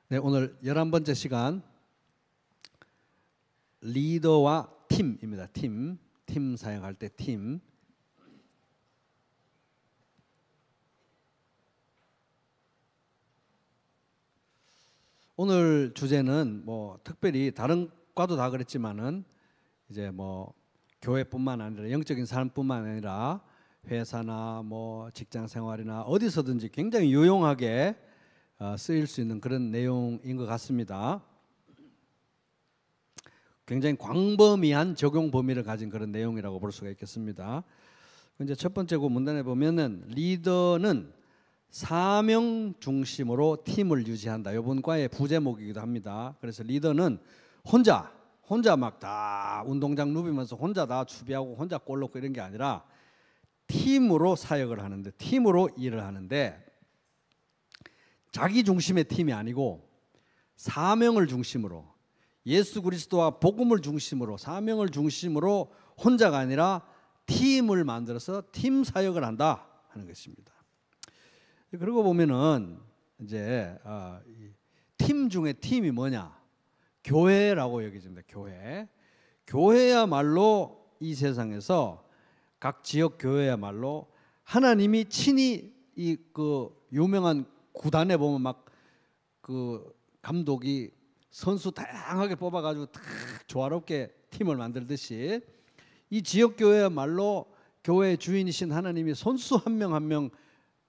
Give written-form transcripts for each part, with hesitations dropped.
네, 오늘 11번째 시간 리더와 팀입니다. 팀 사용할 때 팀. 오늘 주제는 뭐 특별히 다른 과도 다 그랬지만은 이제 뭐 교회뿐만 아니라 영적인 삶뿐만 아니라 회사나 뭐 직장 생활이나 어디서든지 굉장히 유용하게 쓰일 수 있는 그런 내용인 것 같습니다. 굉장히 광범위한 적용 범위를 가진 그런 내용이라고 볼 수가 있겠습니다. 이제 첫 번째 그 문단에 보면은 리더는 사명 중심으로 팀을 유지한다. 이번 과의 부제목이기도 합니다. 그래서 리더는 혼자 막 다 운동장 누비면서 혼자 다 추비하고 혼자 골 넣고 이런 게 아니라 팀으로 사역을 하는데, 팀으로 일을 하는데 자기 중심의 팀이 아니고 사명을 중심으로, 예수 그리스도와 복음을 중심으로, 사명을 중심으로 혼자가 아니라 팀을 만들어서 팀 사역을 한다 하는 것입니다. 그러고 보면은 이제 팀 중에 팀이 뭐냐? 교회라고 여겨집니다. 교회야말로 이 세상에서 각 지역 교회야말로 하나님이 친히 이 그 유명한 구단에 보면 막 그 감독이 선수 다양하게 뽑아가지고 다 조화롭게 팀을 만들듯이 이 지역 교회야말로 교회의 주인이신 하나님이 선수 한 명 한 명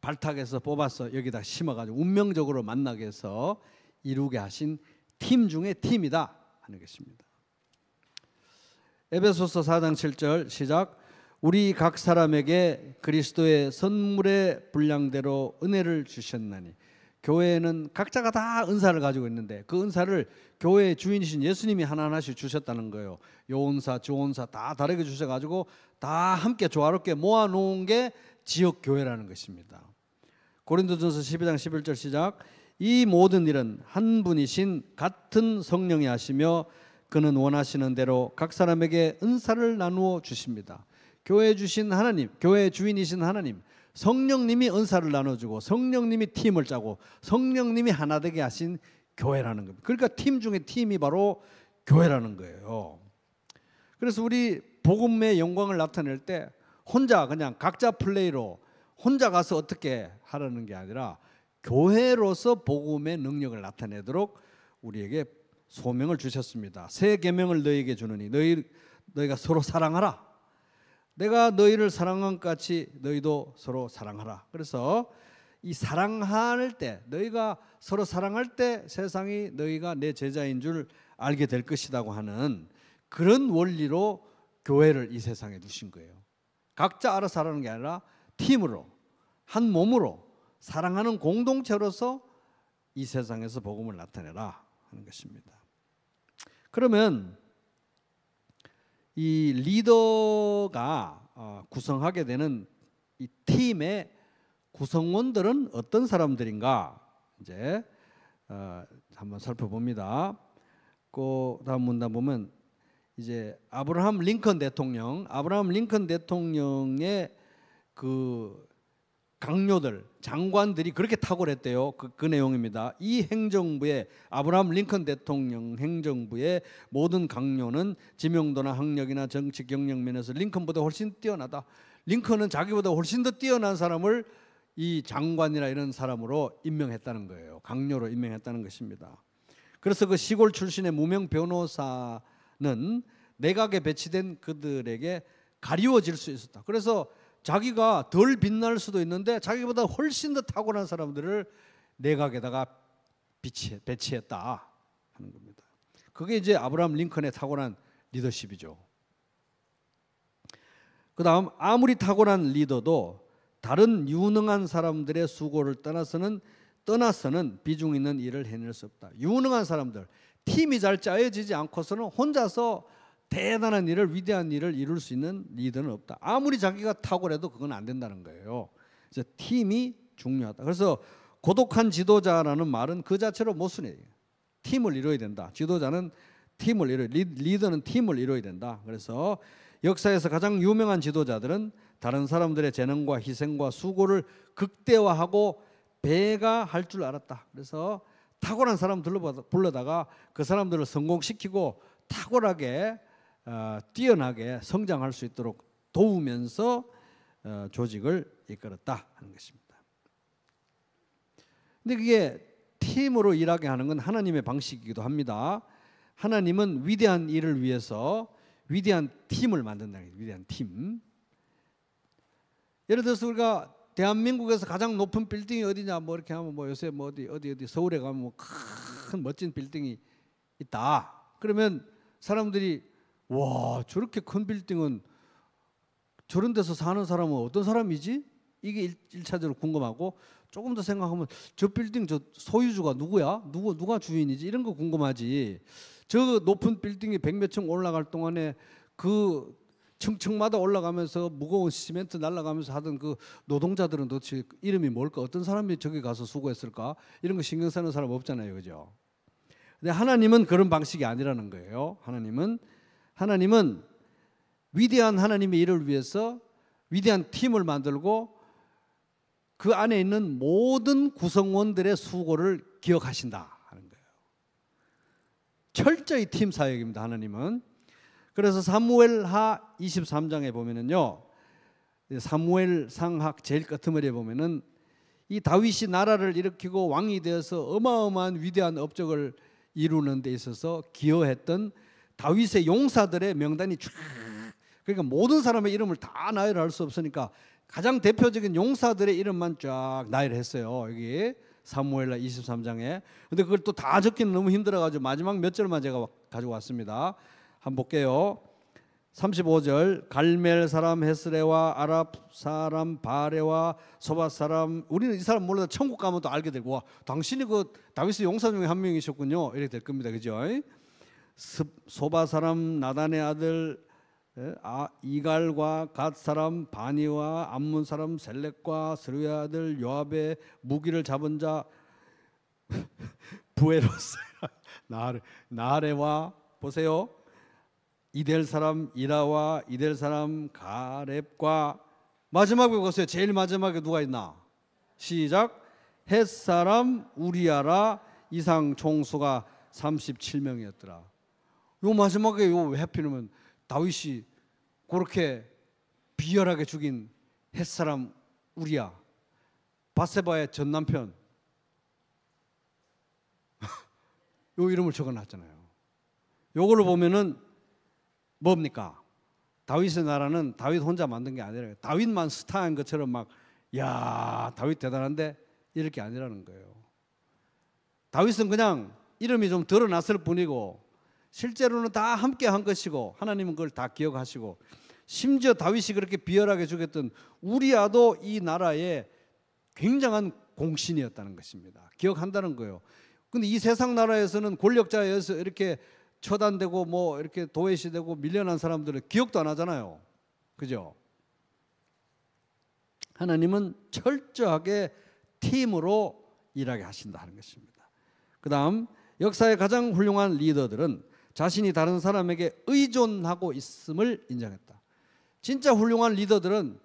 발탁해서 뽑아서 여기다 심어가지고 운명적으로 만나게 해서 이루게 하신 팀 중에 팀이다 하는 것입니다. 에베소서 4장 7절 시작. 우리 각 사람에게 그리스도의 선물의 분량대로 은혜를 주셨나니. 교회에는 각자가 다 은사를 가지고 있는데 그 은사를 교회의 주인이신 예수님이 하나하나씩 주셨다는 거예요. 요 은사 저 은사 다 다르게 주셔가지고 다 함께 조화롭게 모아놓은 게 지역교회라는 것입니다. 고린도전서 12장 11절 시작. 이 모든 일은 한 분이신 같은 성령이 하시며 그는 원하시는 대로 각 사람에게 은사를 나누어 주십니다. 교회에 주신 하나님, 교회의 주인이신 하나님, 성령님이 은사를 나눠주고 성령님이 팀을 짜고 성령님이 하나 되게 하신 교회라는 겁니다. 그러니까 팀 중에 팀이 바로 교회라는 거예요. 그래서 우리 복음의 영광을 나타낼 때 혼자 그냥 각자 플레이로 혼자 가서 어떻게 하라는 게 아니라 교회로서 복음의 능력을 나타내도록 우리에게 소명을 주셨습니다. 새 계명을 너희에게 주느니 너희가 서로 사랑하라. 내가 너희를 사랑한 것 같이 너희도 서로 사랑하라. 그래서 이 사랑할 때, 너희가 서로 사랑할 때 세상이 너희가 내 제자인 줄 알게 될 것이라고 하는 그런 원리로 교회를 이 세상에 두신 거예요. 각자 알아서 하라는 게 아니라 팀으로, 한 몸으로 사랑하는 공동체로서 이 세상에서 복음을 나타내라 하는 것입니다. 그러면 이 리더가 구성하게 되는 이 팀의 구성원들은 어떤 사람들인가 이제 한번 살펴봅니다. 그 다음 문단 보면 이제 아브라함 링컨 대통령의 그 강요들, 장관들이 그렇게 탁월했대요. 그 내용입니다. 이 행정부의 아브라함 링컨 대통령 행정부의 모든 강요는 지명도나 학력이나 정치 경력 면에서 링컨보다 훨씬 뛰어나다. 링컨은 자기보다 훨씬 더 뛰어난 사람을 이 장관이나 이런 사람으로 임명했다는 거예요. 강요로 임명했다는 것입니다. 그래서 그 시골 출신의 무명 변호사는 내각에 배치된 그들에게 가리워질 수 있었다. 그래서 자기가 덜 빛날 수도 있는데 자기보다 훨씬 더 탁월한 사람들을 내각에다가 배치했다 하는 겁니다. 그게 이제 아브라함 링컨의 탁월한 리더십이죠. 그 다음 아무리 탁월한 리더도 다른 유능한 사람들의 수고를 떠나서는 비중 있는 일을 해낼 수 없다. 유능한 사람들, 팀이 잘 짜여지지 않고서는 혼자서 대단한 일을, 위대한 일을 이룰 수 있는 리더는 없다. 아무리 자기가 탁월해도 그건 안 된다는 거예요. 그래서 팀이 중요하다. 그래서 고독한 지도자라는 말은 그 자체로 모순이에요. 팀을 이루어야 된다. 지도자는 팀을 이루어야, 리더는 팀을 이루어야 된다. 그래서 역사에서 가장 유명한 지도자들은 다른 사람들의 재능과 희생과 수고를 극대화하고 배가할 줄 알았다. 그래서 탁월한 사람 불러다가 그 사람들을 성공시키고 탁월하게 뛰어나게 성장할 수 있도록 도우면서 조직을 이끌었다 하는 것입니다. 근데 그게 팀으로 일하게 하는 건 하나님의 방식이기도 합니다. 하나님은 위대한 일을 위해서 위대한 팀을 만든다는 거예요. 위대한 팀. 예를 들어서 우리가 대한민국에서 가장 높은 빌딩이 어디냐 뭐 이렇게 하면 뭐 요새 뭐 어디 서울에 가면 뭐 큰 멋진 빌딩이 있다. 그러면 사람들이 와 저렇게 큰 빌딩은 저런 데서 사는 사람은 어떤 사람이지? 이게 1차적으로 궁금하고 조금 더 생각하면 저 빌딩 저 소유주가 누구야? 누가 주인이지? 이런 거 궁금하지. 저 높은 빌딩이 100몇 층 올라갈 동안에 그 층층마다 올라가면서 무거운 시멘트 날아가면서 하던 그 노동자들은 도대체 이름이 뭘까? 어떤 사람이 저기 가서 수고했을까? 이런 거 신경 쓰는 사람 없잖아요. 그죠? 근데 하나님은 그런 방식이 아니라는 거예요. 하나님은 위대한 하나님의 일을 위해서 위대한 팀을 만들고 그 안에 있는 모든 구성원들의 수고를 기억하신다 하는 거예요. 철저히 팀 사역입니다. 하나님은. 그래서 사무엘하 23장에 보면은요, 사무엘 상학 제일 끝머리에 보면은 이 다윗이 나라를 일으키고 왕이 되어서 어마어마한 위대한 업적을 이루는 데 있어서 기여했던 다윗의 용사들의 명단이 쫙, 그러니까 모든 사람의 이름을 다 나열할 수 없으니까 가장 대표적인 용사들의 이름만 쫙 나열했어요. 여기 사무엘하 23장에. 근데 그걸 또 다 적기는 너무 힘들어가지고 마지막 몇 절만 제가 가지고 왔습니다. 한번 볼게요. 35절 갈멜 사람 헤스레와 아랍 사람 바레와 소바 사람, 우리는 이 사람 몰라도 천국 가면 또 알게 되고 와 당신이 그 다윗의 용사 중에 한 명이셨군요 이렇게 될 겁니다. 그죠? 소바 사람 나단의 아들 이갈과 갓 사람 바니와 암문 사람 셀렉과 스루의 아들 요압의 무기를 잡은 자 부에로스 나레와 보세요. 이델 사람 이라와 이델 사람 가렙과 마지막에 보세요. 제일 마지막에 누가 있나? 시작. 헷 사람 우리아라 이상 총수가 37명이었더라. 요 마지막에 요 왜 하필이면 다윗이 그렇게 비열하게 죽인 헷 사람 우리아, 바세바의 전 남편 요 이름을 적어놨잖아요. 요걸로 보면은 뭡니까? 다윗의 나라는 다윗 혼자 만든 게 아니라 다윗만 스타인 것처럼 막 야 다윗 대단한데 이렇게 아니라는 거예요. 다윗은 그냥 이름이 좀 드러났을 뿐이고 실제로는 다 함께 한 것이고 하나님은 그걸 다 기억하시고 심지어 다윗이 그렇게 비열하게 죽였던 우리아도 이 나라의 굉장한 공신이었다는 것입니다. 기억한다는 거예요. 근데 이 세상 나라에서는 권력자여서 이렇게 처단되고 뭐 이렇게 도외시되고 밀려난 사람들은 기억도 안 하잖아요. 그죠? 하나님은 철저하게 팀으로 일하게 하신다 하는 것입니다. 그 다음 역사의 가장 훌륭한 리더들은 자신이 다른 사람에게 의존하고 있음을 인정했다. 진짜 훌륭한 리더들은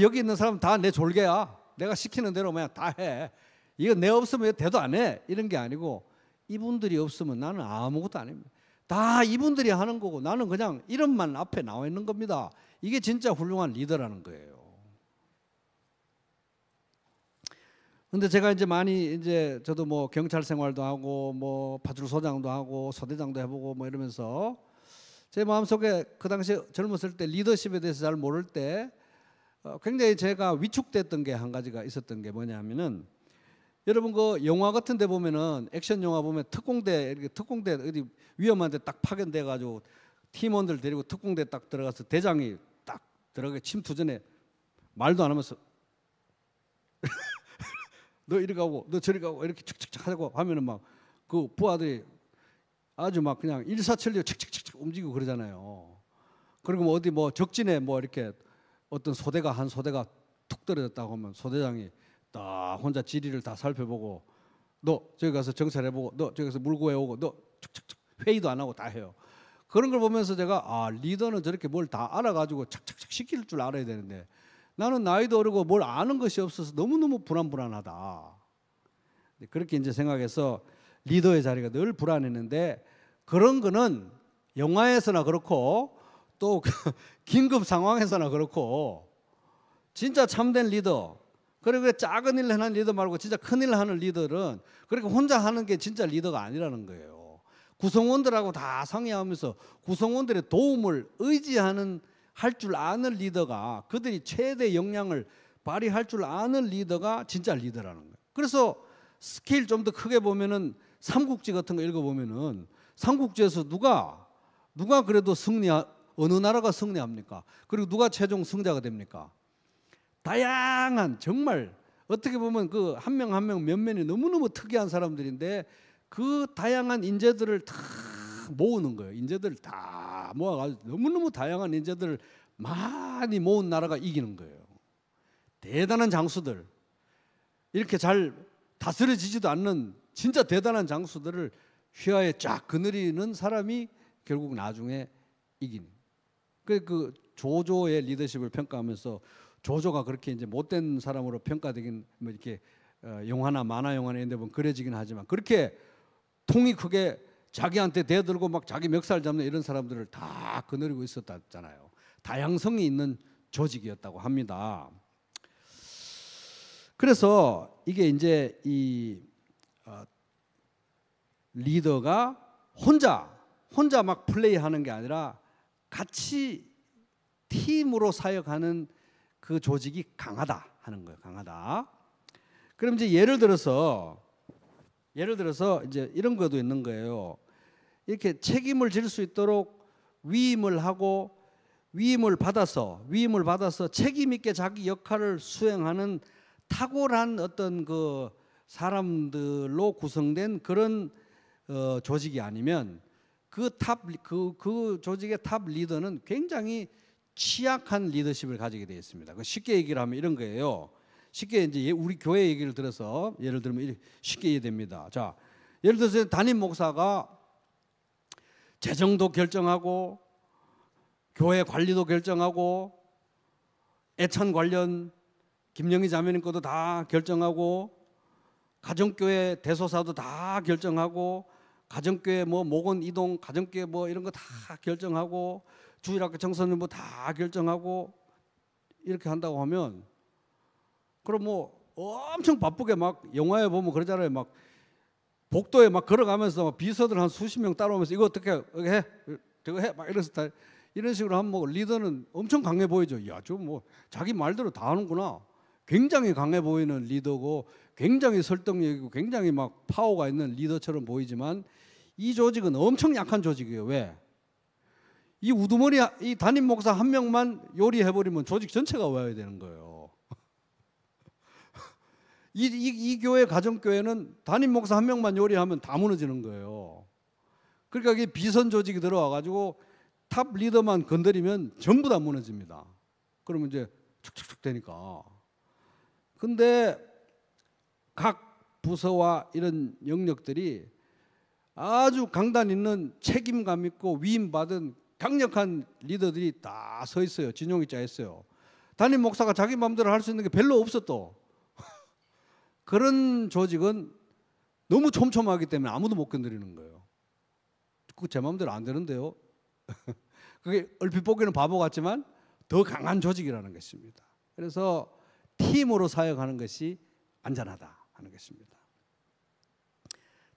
여기 있는 사람 다 내 졸개야. 내가 시키는 대로 그냥 다 해. 이거 내 없으면 대도 안 해. 이런 게 아니고 이분들이 없으면 나는 아무것도 안 합니다. 다 이분들이 하는 거고 나는 그냥 이름만 앞에 나와 있는 겁니다. 이게 진짜 훌륭한 리더라는 거예요. 근데 제가 이제 많이 이제 저도 뭐 경찰 생활도 하고 뭐 파출소장도 하고 소대장도 해보고 뭐 이러면서 제 마음속에 그 당시에 젊었을 때 리더십에 대해서 잘 모를 때 굉장히 제가 위축됐던 게 한 가지가 있었던 게 뭐냐면은 여러분 그 영화 같은 데 보면은 액션 영화 보면 특공대 이렇게 특공대 어디 위험한 데 딱 파견돼 가지고 팀원들 데리고 특공대 딱 들어가서 대장이 딱 들어가게 침투 전에 말도 안 하면서 너 이리 가고 너 저리 가고 이렇게 척척척 하고 하면은 막 그 부하들이 아주 막 그냥 일사천리로 척척척 움직이고 그러잖아요. 그리고 뭐 어디 뭐 적진에 뭐 이렇게 어떤 소대가 한 소대가 툭 떨어졌다고 하면 소대장이 딱 혼자 지리를 다 살펴보고 너 저기 가서 정찰해보고 너 저기 가서 물구해오고 너 척척척 회의도 안 하고 다 해요. 그런 걸 보면서 제가 리더는 저렇게 뭘 다 알아가지고 착착착 시킬 줄 알아야 되는데 나는 나이도 어리고 뭘 아는 것이 없어서 너무너무 불안하다. 그렇게 이제 생각해서 리더의 자리가 늘 불안했는데 그런 거는 영화에서나 그렇고 또 긴급 상황에서나 그렇고 진짜 참된 리더 그리고 작은 일 하는 리더 말고 진짜 큰 일 하는 리더는 그렇게 혼자 하는 게 진짜 리더가 아니라는 거예요. 구성원들하고 다 상의하면서 구성원들의 도움을 의지하는 할 줄 아는 리더가 그들이 최대 역량을 발휘할 줄 아는 리더가 진짜 리더라는 거예요. 그래서 스케일 좀 더 크게 보면은 삼국지 같은 거 읽어보면은 삼국지에서 누가 그래도 어느 나라가 승리합니까? 그리고 누가 최종 승자가 됩니까? 다양한 정말 어떻게 보면 그 한 명 한 명 면면이 너무너무 특이한 사람들인데 그 다양한 인재들을 다 모으는 거예요. 인재들을 다 모아가지고 너무너무 다양한 인재들을 많이 모은 나라가 이기는 거예요. 대단한 장수들 이렇게 잘 다스려지지도 않는 진짜 대단한 장수들을 휘하에 쫙 거느리는 사람이 결국 나중에 이기는. 그 조조의 리더십을 평가하면서 조조가 그렇게 이제 못된 사람으로 평가되긴 뭐 이렇게 영화나 만화 영화나 이런 데 보면 그려지긴 하지만 그렇게 통이 크게 자기한테 대들고 막 자기 멱살 잡는 이런 사람들을 다 거느리고 있었다잖아요. 다양성이 있는 조직이었다고 합니다. 그래서 이게 이제 이 리더가 혼자 막 플레이하는 게 아니라 같이 팀으로 사역하는 그 조직이 강하다 하는 거예요. 강하다. 그럼 이제 예를 들어서 이제 이런 것도 있는 거예요. 이렇게 책임을 질 수 있도록 위임을 하고 위임을 받아서 책임 있게 자기 역할을 수행하는 탁월한 어떤 그 사람들로 구성된 그런 조직이 아니면 그 조직의 탑 리더는 굉장히 취약한 리더십을 가지게 되어 있습니다. 쉽게 얘기를 하면 이런 거예요. 쉽게 이제 우리 교회 얘기를 들어서 예를 들면 쉽게 이해됩니다. 자, 예를 들어서 담임 목사가 재정도 결정하고 교회 관리도 결정하고 애찬 관련 김영희 자매님 것도 다 결정하고 가정교회 대소사도 다 결정하고 가정교회 뭐 목원 이동 가정교회 뭐 이런 거 다 결정하고 주일학교 청소년부 다 결정하고 이렇게 한다고 하면 그럼 뭐 엄청 바쁘게 막 영화에 보면 그러잖아요. 막 복도에 막 걸어가면서 막 비서들 한 수십 명 따라오면서 이거 어떻게 해? 저거 해? 막 이래서 다 이런 식으로 하면 뭐 리더는 엄청 강해 보이죠. 야, 저 뭐 자기 말대로 다 하는구나. 굉장히 강해 보이는 리더고 굉장히 설득력이고 굉장히 막 파워가 있는 리더처럼 보이지만 이 조직은 엄청 약한 조직이에요. 왜? 이 우두머리 이 담임 목사 한 명만 요리해버리면 조직 전체가 와야 되는 거예요. 이 교회 가정교회는 담임 목사 한 명만 요리하면 다 무너지는 거예요. 그러니까 이게 비선 조직이 들어와가지고 탑 리더만 건드리면 전부 다 무너집니다. 그러면 이제 축축축 되니까. 근데 각 부서와 이런 영역들이 아주 강단 있는 책임감 있고 위임받은 강력한 리더들이 다 서 있어요. 진용이 짜 있어요. 담임 목사가 자기 마음대로 할 수 있는 게 별로 없어 또. 그런 조직은 너무 촘촘하기 때문에 아무도 못 건드리는 거예요. 그거 제 마음대로 안 되는데요. 그게 얼핏 보기에는 바보 같지만 더 강한 조직이라는 것입니다. 그래서 팀으로 사역하는 것이 안전하다 하는 것입니다.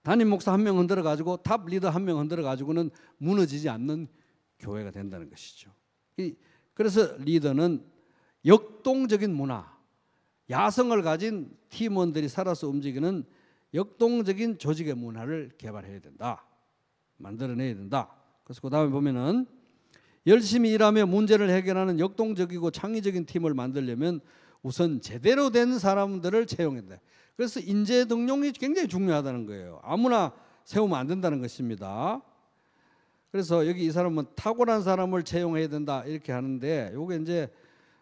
담임 목사 한 명 흔들어 가지고 탑 리더 한 명 흔들어 가지고는 무너지지 않는 교회가 된다는 것이죠. 그래서 리더는 역동적인 문화, 야성을 가진 팀원들이 살아서 움직이는 역동적인 조직의 문화를 개발해야 된다. 만들어내야 된다. 그래서 그 다음에 보면은 열심히 일하며 문제를 해결하는 역동적이고 창의적인 팀을 만들려면 우선 제대로 된 사람들을 채용해야 된다. 그래서 인재 등용이 굉장히 중요하다는 거예요. 아무나 세우면 안 된다는 것입니다. 그래서 여기 이 사람은 탁월한 사람을 채용해야 된다 이렇게 하는데 요게 이제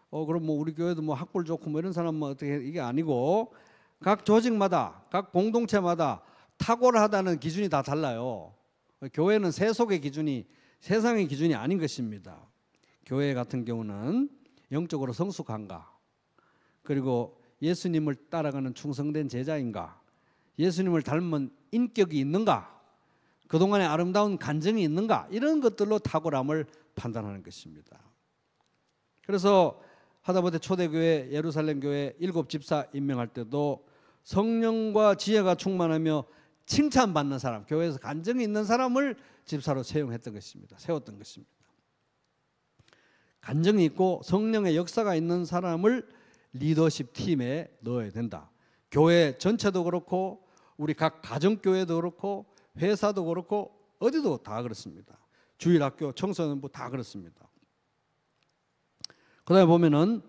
그럼 뭐 우리 교회도 뭐 학벌 좋고 뭐 이런 사람은 어떻게 이게 아니고 각 조직마다 각 공동체마다 탁월하다는 기준이 다 달라요. 교회는 세속의 기준이 세상의 기준이 아닌 것입니다. 교회 같은 경우는 영적으로 성숙한가 그리고 예수님을 따라가는 충성된 제자인가 예수님을 닮은 인격이 있는가, 그동안의 아름다운 간증이 있는가, 이런 것들로 탁월함을 판단하는 것입니다. 그래서 하다못해 초대교회 예루살렘 교회 7집사 임명할 때도 성령과 지혜가 충만하며 칭찬받는 사람, 교회에서 간증이 있는 사람을 집사로 채용했던 것입니다. 세웠던 것입니다. 간증이 있고 성령의 역사가 있는 사람을 리더십 팀에 넣어야 된다. 교회 전체도 그렇고 우리 각 가정교회도 그렇고 회사도 그렇고 어디도 다 그렇습니다. 주일학교, 청소년부 다 그렇습니다. 그 다음에 보면은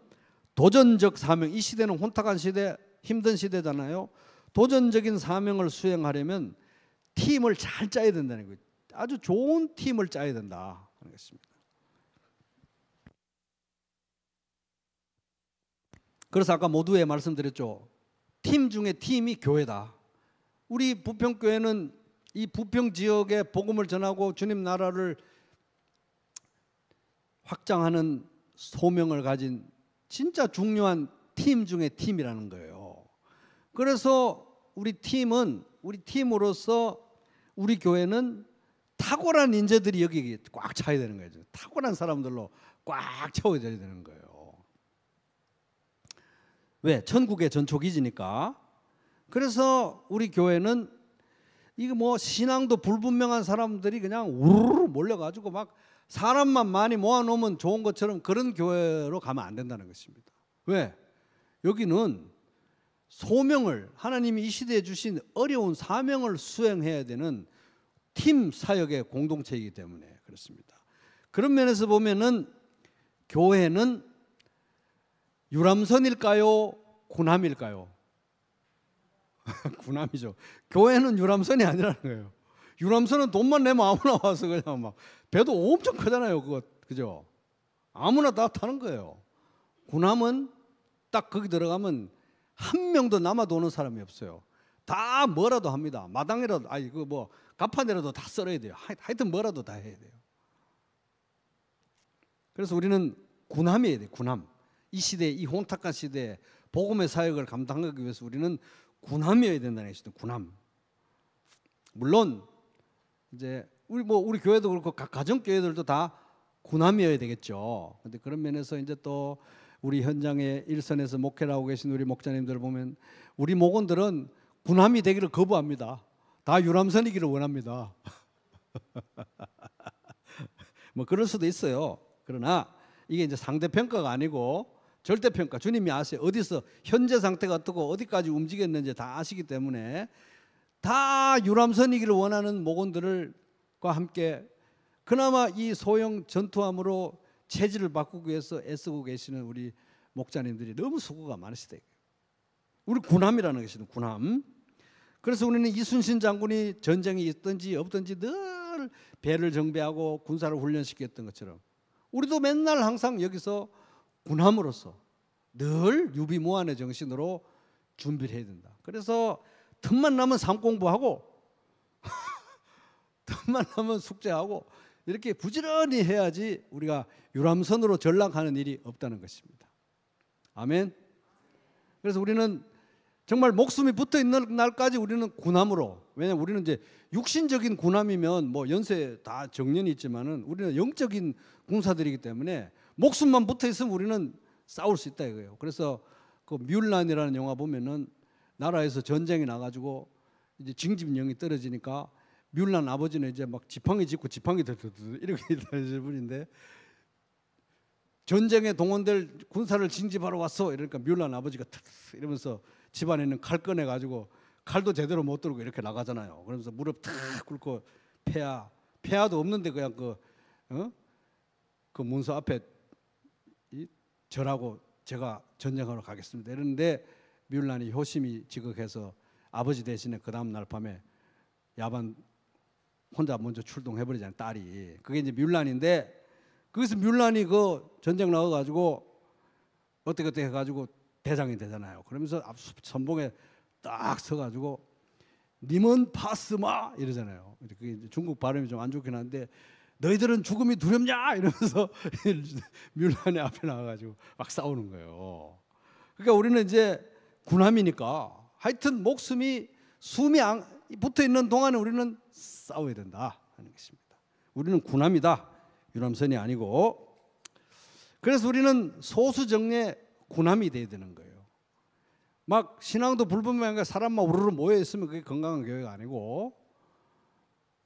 도전적 사명, 이 시대는 혼탁한 시대, 힘든 시대잖아요. 도전적인 사명을 수행하려면 팀을 잘 짜야 된다는 거예요. 아주 좋은 팀을 짜야 된다 하는 것입니다. 그래서 아까 모두에 말씀드렸죠. 팀 중에 팀이 교회다. 우리 부평교회는 이 부평 지역에 복음을 전하고 주님 나라를 확장하는 소명을 가진 진짜 중요한 팀 중에 팀이라는 거예요. 그래서 우리 팀으로서 우리 교회는 탁월한 인재들이 여기 꽉 차야 되는 거죠. 탁월한 사람들로 꽉 채워져야 되는 거예요. 왜? 천국의 전초기지니까. 그래서 우리 교회는 이거 뭐 신앙도 불분명한 사람들이 그냥 우르르 몰려가지고 막 사람만 많이 모아놓으면 좋은 것처럼 그런 교회로 가면 안 된다는 것입니다. 왜? 여기는 소명을, 하나님이 이 시대에 주신 어려운 사명을 수행해야 되는 팀 사역의 공동체이기 때문에 그렇습니다. 그런 면에서 보면은 교회는 유람선일까요? 군함일까요? 군함이죠. 교회는 유람선이 아니라는 거예요. 유람선은 돈만 내면 아무나 와서 그냥 막 배도 엄청 크잖아요. 그거 그죠? 아무나 다 타는 거예요. 군함은 딱 거기 들어가면 한 명도 남아도 오는 사람이 없어요. 다 뭐라도 합니다. 마당이라도 그 뭐 갑판이라도 다 썰어야 돼요. 하여튼 뭐라도 다 해야 돼요. 그래서 우리는 군함이어야 돼요. 군함. 이 시대, 이 혼탁한 시대에 복음의 사역을 감당하기 위해서 우리는 군함이어야 된다는 것이죠. 군함. 물론 이제 우리 교회도 그렇고 각 가정 교회들도 다 군함이어야 되겠죠. 그런데 그런 면에서 이제 또 우리 현장에 일선에서 목회를 하고 계신 우리 목자님들 보면 우리 목원들은 군함이 되기를 거부합니다. 다 유람선이기를 원합니다. 뭐 그럴 수도 있어요. 그러나 이게 이제 상대평가가 아니고 절대평가. 주님이 아세요. 어디서 현재 상태가 어떻고 어디까지 움직였는지 다 아시기 때문에 다 유람선이기를 원하는 목원들과 함께 그나마 이 소형 전투함으로 체질을 바꾸기 위해서 애쓰고 계시는 우리 목자님들이 너무 수고가 많으시다. 우리 군함이라는 것이죠. 군함. 그래서 우리는 이순신 장군이 전쟁이 있든지 없든지 늘 배를 정비하고 군사를 훈련시켰던 것처럼 우리도 맨날 항상 여기서 군함으로서 늘 유비무환의 정신으로 준비를 해야 된다. 그래서 틈만 나면 삶 공부하고 틈만 나면 숙제하고 이렇게 부지런히 해야지 우리가 유람선으로 전락하는 일이 없다는 것입니다. 아멘. 그래서 우리는 정말 목숨이 붙어 있는 날까지 우리는 군함으로, 왜냐하면 우리는 이제 육신적인 군함이면 뭐 연세 다 정년이 있지만은 우리는 영적인 군사들이기 때문에 목숨만 붙어 있으면 우리는 싸울 수 있다 이거예요. 그래서 그 뮬란이라는 영화 보면은 나라에서 전쟁이 나가지고 이제 징집령이 떨어지니까 뮬란 아버지는 이제 막 지팡이 짚고 지팡이 이렇게 다니실 분인데 전쟁에 동원될 군사를 징집하러 왔어. 이러니까 뮬란 아버지가 이러면서 집안에 있는 칼 꺼내 가지고 칼도 제대로 못 들고 이렇게 나가잖아요. 그러면서 무릎 탁 꿇고 폐하도 없는데 그냥 그 문서 앞에 절하고 제가 전쟁하러 가겠습니다. 이러는데 뮬란이 효심이 지극해서 아버지 대신에 그 다음 날 밤에 야반 혼자 먼저 출동해버리잖아요. 딸이. 그게 이제 뮬란인데 거기서 뮬란이 그 전쟁 나와가지고 어떻게 해가지고 대장이 되잖아요. 그러면서 앞 선봉에 딱 서가지고 님은 파스마 이러잖아요. 그게 이제 중국 발음이 좀 안 좋긴 한데 너희들은 죽음이 두렵냐 이러면서 뮬란이 앞에 나와가지고 막 싸우는 거예요. 그러니까 우리는 이제 군함이니까 하여튼 목숨이 숨이 붙어 있는 동안에 우리는 싸워야 된다 하는 것입니다. 우리는 군함이다, 유람선이 아니고. 그래서 우리는 소수정예 군함이 돼야 되는 거예요. 막 신앙도 불분명하게 사람만 우르르 모여 있으면 그게 건강한 교회가 아니고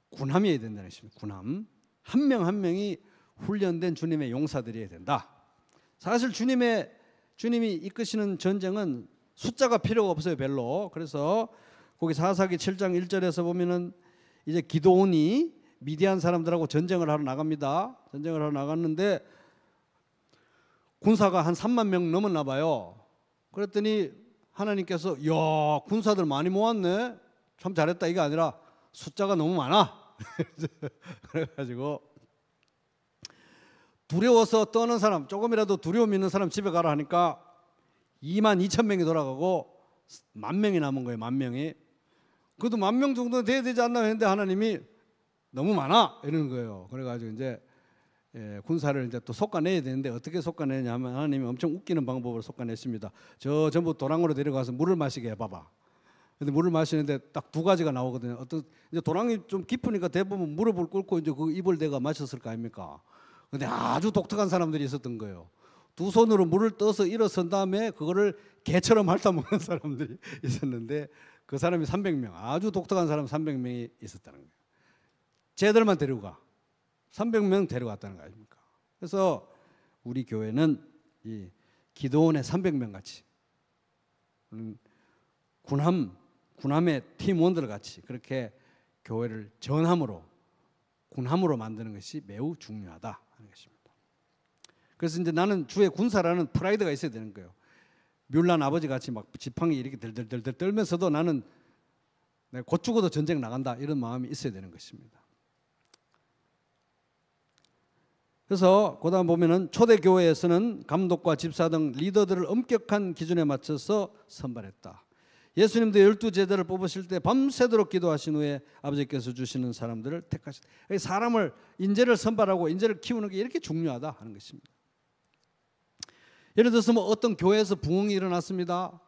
군함이어야 된다는 것입니다. 군함. 한 명 한 명이 훈련된 주님의 용사들이어야 된다. 사실 주님이 이끄시는 전쟁은 숫자가 필요가 없어요, 별로. 그래서 거기 사사기 7장 1절에서 보면은 이제 기드온이 미디안 사람들하고 전쟁을 하러 나갑니다. 전쟁을 하러 나갔는데 군사가 한 3만 명 넘었나 봐요. 그랬더니 하나님께서 야, 군사들 많이 모았네, 참 잘했다, 이게 아니라 숫자가 너무 많아. 그래가지고 두려워서 떠는 사람, 조금이라도 두려움 있는 사람 집에 가라 하니까 2만 2천 명이 돌아가고 10,000명이 남은 거예요. 10,000명이. 그래도 10,000명 정도 돼야 되지 않나 했는데 하나님이 너무 많아 이러는 거예요. 그래가지고 이제 군사를 이제 또 솎아내야 되는데 어떻게 솎아내냐 하면 하나님이 엄청 웃기는 방법으로 솎아냈습니다. 저 전부 도랑으로 데려가서 물을 마시게 해봐봐. 근데 물을 마시는데 딱 두 가지가 나오거든요. 어떤 이제 도랑이 좀 깊으니까 대부분 무릎을 꿇고 이제 그 입을 대가 마셨을 거 아닙니까? 근데 아주 독특한 사람들이 있었던 거예요. 두 손으로 물을 떠서 일어선 다음에 그거를 개처럼 핥아먹는 사람들이 있었는데 그 사람이 300명, 아주 독특한 사람 300명이 있었다는 거예요. 쟤들만 데리고 가. 300명 데려갔다는 거 아닙니까? 그래서 우리 교회는 이 기드온의 300명 같이 군함의 팀원들 같이 그렇게 교회를 전함으로 군함으로 만드는 것이 매우 중요하다 하는 것입니다. 그래서 이제 나는 주의 군사라는 프라이드가 있어야 되는 거예요. 뮬란 아버지 같이 막 지팡이 이렇게 들들들들 떨면서도 나는 내가 곧 죽어도 전쟁 나간다 이런 마음이 있어야 되는 것입니다. 그래서 그다음 보면은 초대 교회에서는 감독과 집사 등 리더들을 엄격한 기준에 맞춰서 선발했다. 예수님도 12제자를 뽑으실 때 밤새도록 기도하신 후에 아버지께서 주시는 사람들을 택하셨다. 사람을 인재를 선발하고 인재를 키우는 게 이렇게 중요하다 하는 것입니다. 예를 들어서 뭐 어떤 교회에서 부흥이 일어났습니다.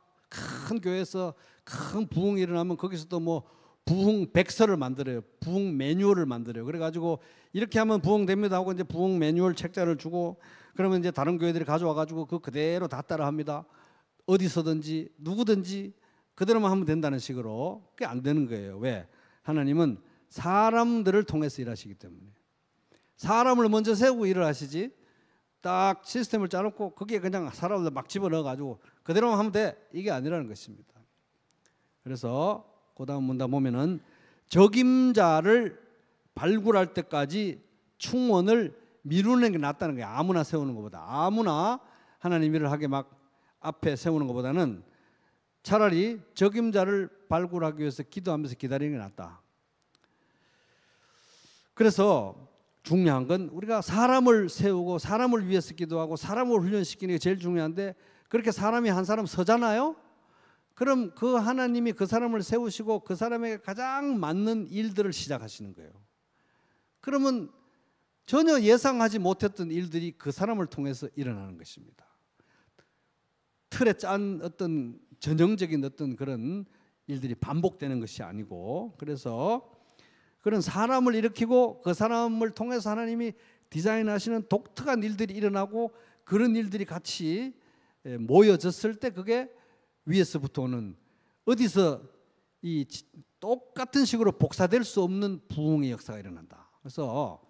큰 교회에서 큰 부흥이 일어나면 거기서 또 뭐 부흥 백서를 만들어요. 부흥 매뉴얼을 만들어요. 그래가지고 이렇게 하면 부흥됩니다 하고 이제 부흥 매뉴얼 책자를 주고 그러면 이제 다른 교회들이 가져와가지고 그 그대로 다 따라합니다. 어디서든지 누구든지 그대로만 하면 된다는 식으로. 그게 안 되는 거예요. 왜? 하나님은 사람들을 통해서 일하시기 때문에. 사람을 먼저 세우고 일을 하시지 딱 시스템을 짜놓고 거기에 그냥 사람들 막 집어넣어가지고 그대로만 하면 돼, 이게 아니라는 것입니다. 그래서 그 다음 문단 보면은 적임자를 발굴할 때까지 충원을 미루는 게 낫다는 거예요. 아무나 세우는 것보다. 아무나 하나님 일을 하게 막 앞에 세우는 것보다는 차라리 적임자를 발굴하기 위해서 기도하면서 기다리는 게 낫다. 그래서 중요한 건 우리가 사람을 세우고 사람을 위해서 기도하고 사람을 훈련시키는 게 제일 중요한데 그렇게 사람이 한 사람 서잖아요. 그럼 그 하나님이 그 사람을 세우시고 그 사람에게 가장 맞는 일들을 시작하시는 거예요. 그러면 전혀 예상하지 못했던 일들이 그 사람을 통해서 일어나는 것입니다. 틀에 짠 어떤 전형적인 어떤 그런 일들이 반복되는 것이 아니고, 그래서 그런 사람을 일으키고 그 사람을 통해서 하나님이 디자인하시는 독특한 일들이 일어나고 그런 일들이 같이 모여졌을 때 그게 위에서부터 오는 어디서 이 똑같은 식으로 복사될 수 없는 부흥의 역사가 일어난다. 그래서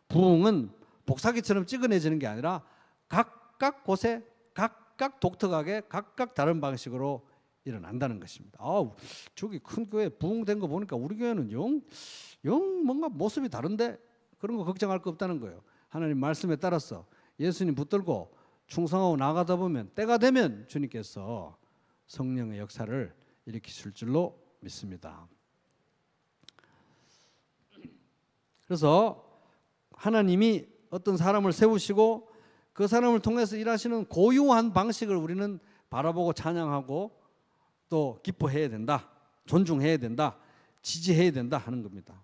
부흥은 복사기처럼 찍어내지는 게 아니라 각각 곳에 각각 독특하게 각각 다른 방식으로 일어난다는 것입니다. 저기 큰 교회 부흥된 거 보니까 우리 교회는 영 뭔가 모습이 다른데 그런 거 걱정할 거 없다는 거예요. 하나님 말씀에 따라서 예수님 붙들고 충성하고 나가다 보면 때가 되면 주님께서 성령의 역사를 일으키실 줄로 믿습니다. 그래서 하나님이 어떤 사람을 세우시고 그 사람을 통해서 일하시는 고유한 방식을 우리는 바라보고 찬양하고 또 기뻐해야 된다, 존중해야 된다, 지지해야 된다 하는 겁니다.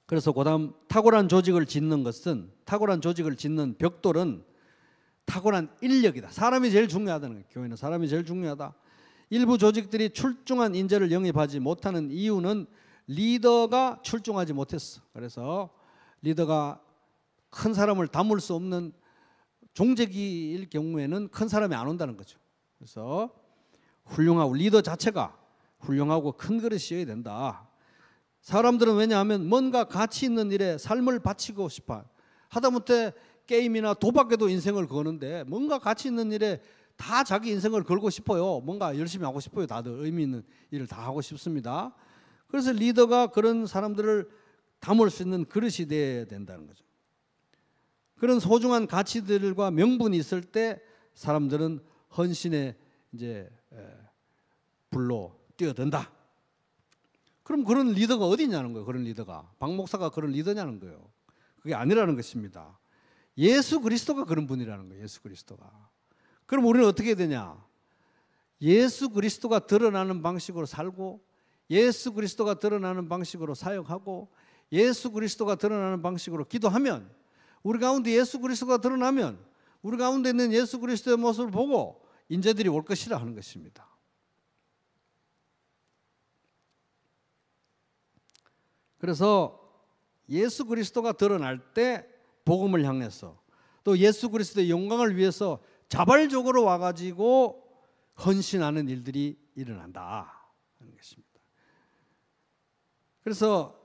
그래서 그다음 탁월한 조직을 짓는 것은, 탁월한 조직을 짓는 벽돌은 탁월한 인력이다. 사람이 제일 중요하다는 거예요. 교회는 사람이 제일 중요하다. 일부 조직들이 출중한 인재를 영입하지 못하는 이유는 리더가 출중하지 못했어. 그래서 리더가 큰 사람을 담을 수 없는 종직일 경우에는 큰 사람이 안 온다는 거죠. 그래서 훌륭하고 리더 자체가 훌륭하고 큰 그릇이어야 된다. 사람들은 왜냐하면 뭔가 가치 있는 일에 삶을 바치고 싶어. 하다못해 게임이나 도박에도 인생을 거는데 뭔가 가치 있는 일에 다 자기 인생을 걸고 싶어요. 뭔가 열심히 하고 싶어요. 다들 의미 있는 일을 다 하고 싶습니다. 그래서 리더가 그런 사람들을 담을 수 있는 그릇이 되어야 된다는 거죠. 그런 소중한 가치들과 명분이 있을 때 사람들은 헌신에 이제 불로 뛰어든다. 그럼 그런 리더가 어디 있냐는 거예요. 그런 리더가. 박 목사가 그런 리더냐는 거예요. 그게 아니라는 것입니다. 예수 그리스도가 그런 분이라는 거예요. 예수 그리스도가. 그럼 우리는 어떻게 해야 되냐? 예수 그리스도가 드러나는 방식으로 살고, 예수 그리스도가 드러나는 방식으로 사역하고, 예수 그리스도가 드러나는 방식으로 기도하면, 우리 가운데 예수 그리스도가 드러나면 우리 가운데 있는 예수 그리스도의 모습을 보고 인재들이 올 것이라 하는 것입니다. 그래서 예수 그리스도가 드러날 때 복음을 향해서 또 예수 그리스도의 영광을 위해서 자발적으로 와가지고 헌신하는 일들이 일어난다 하는 것입니다. 그래서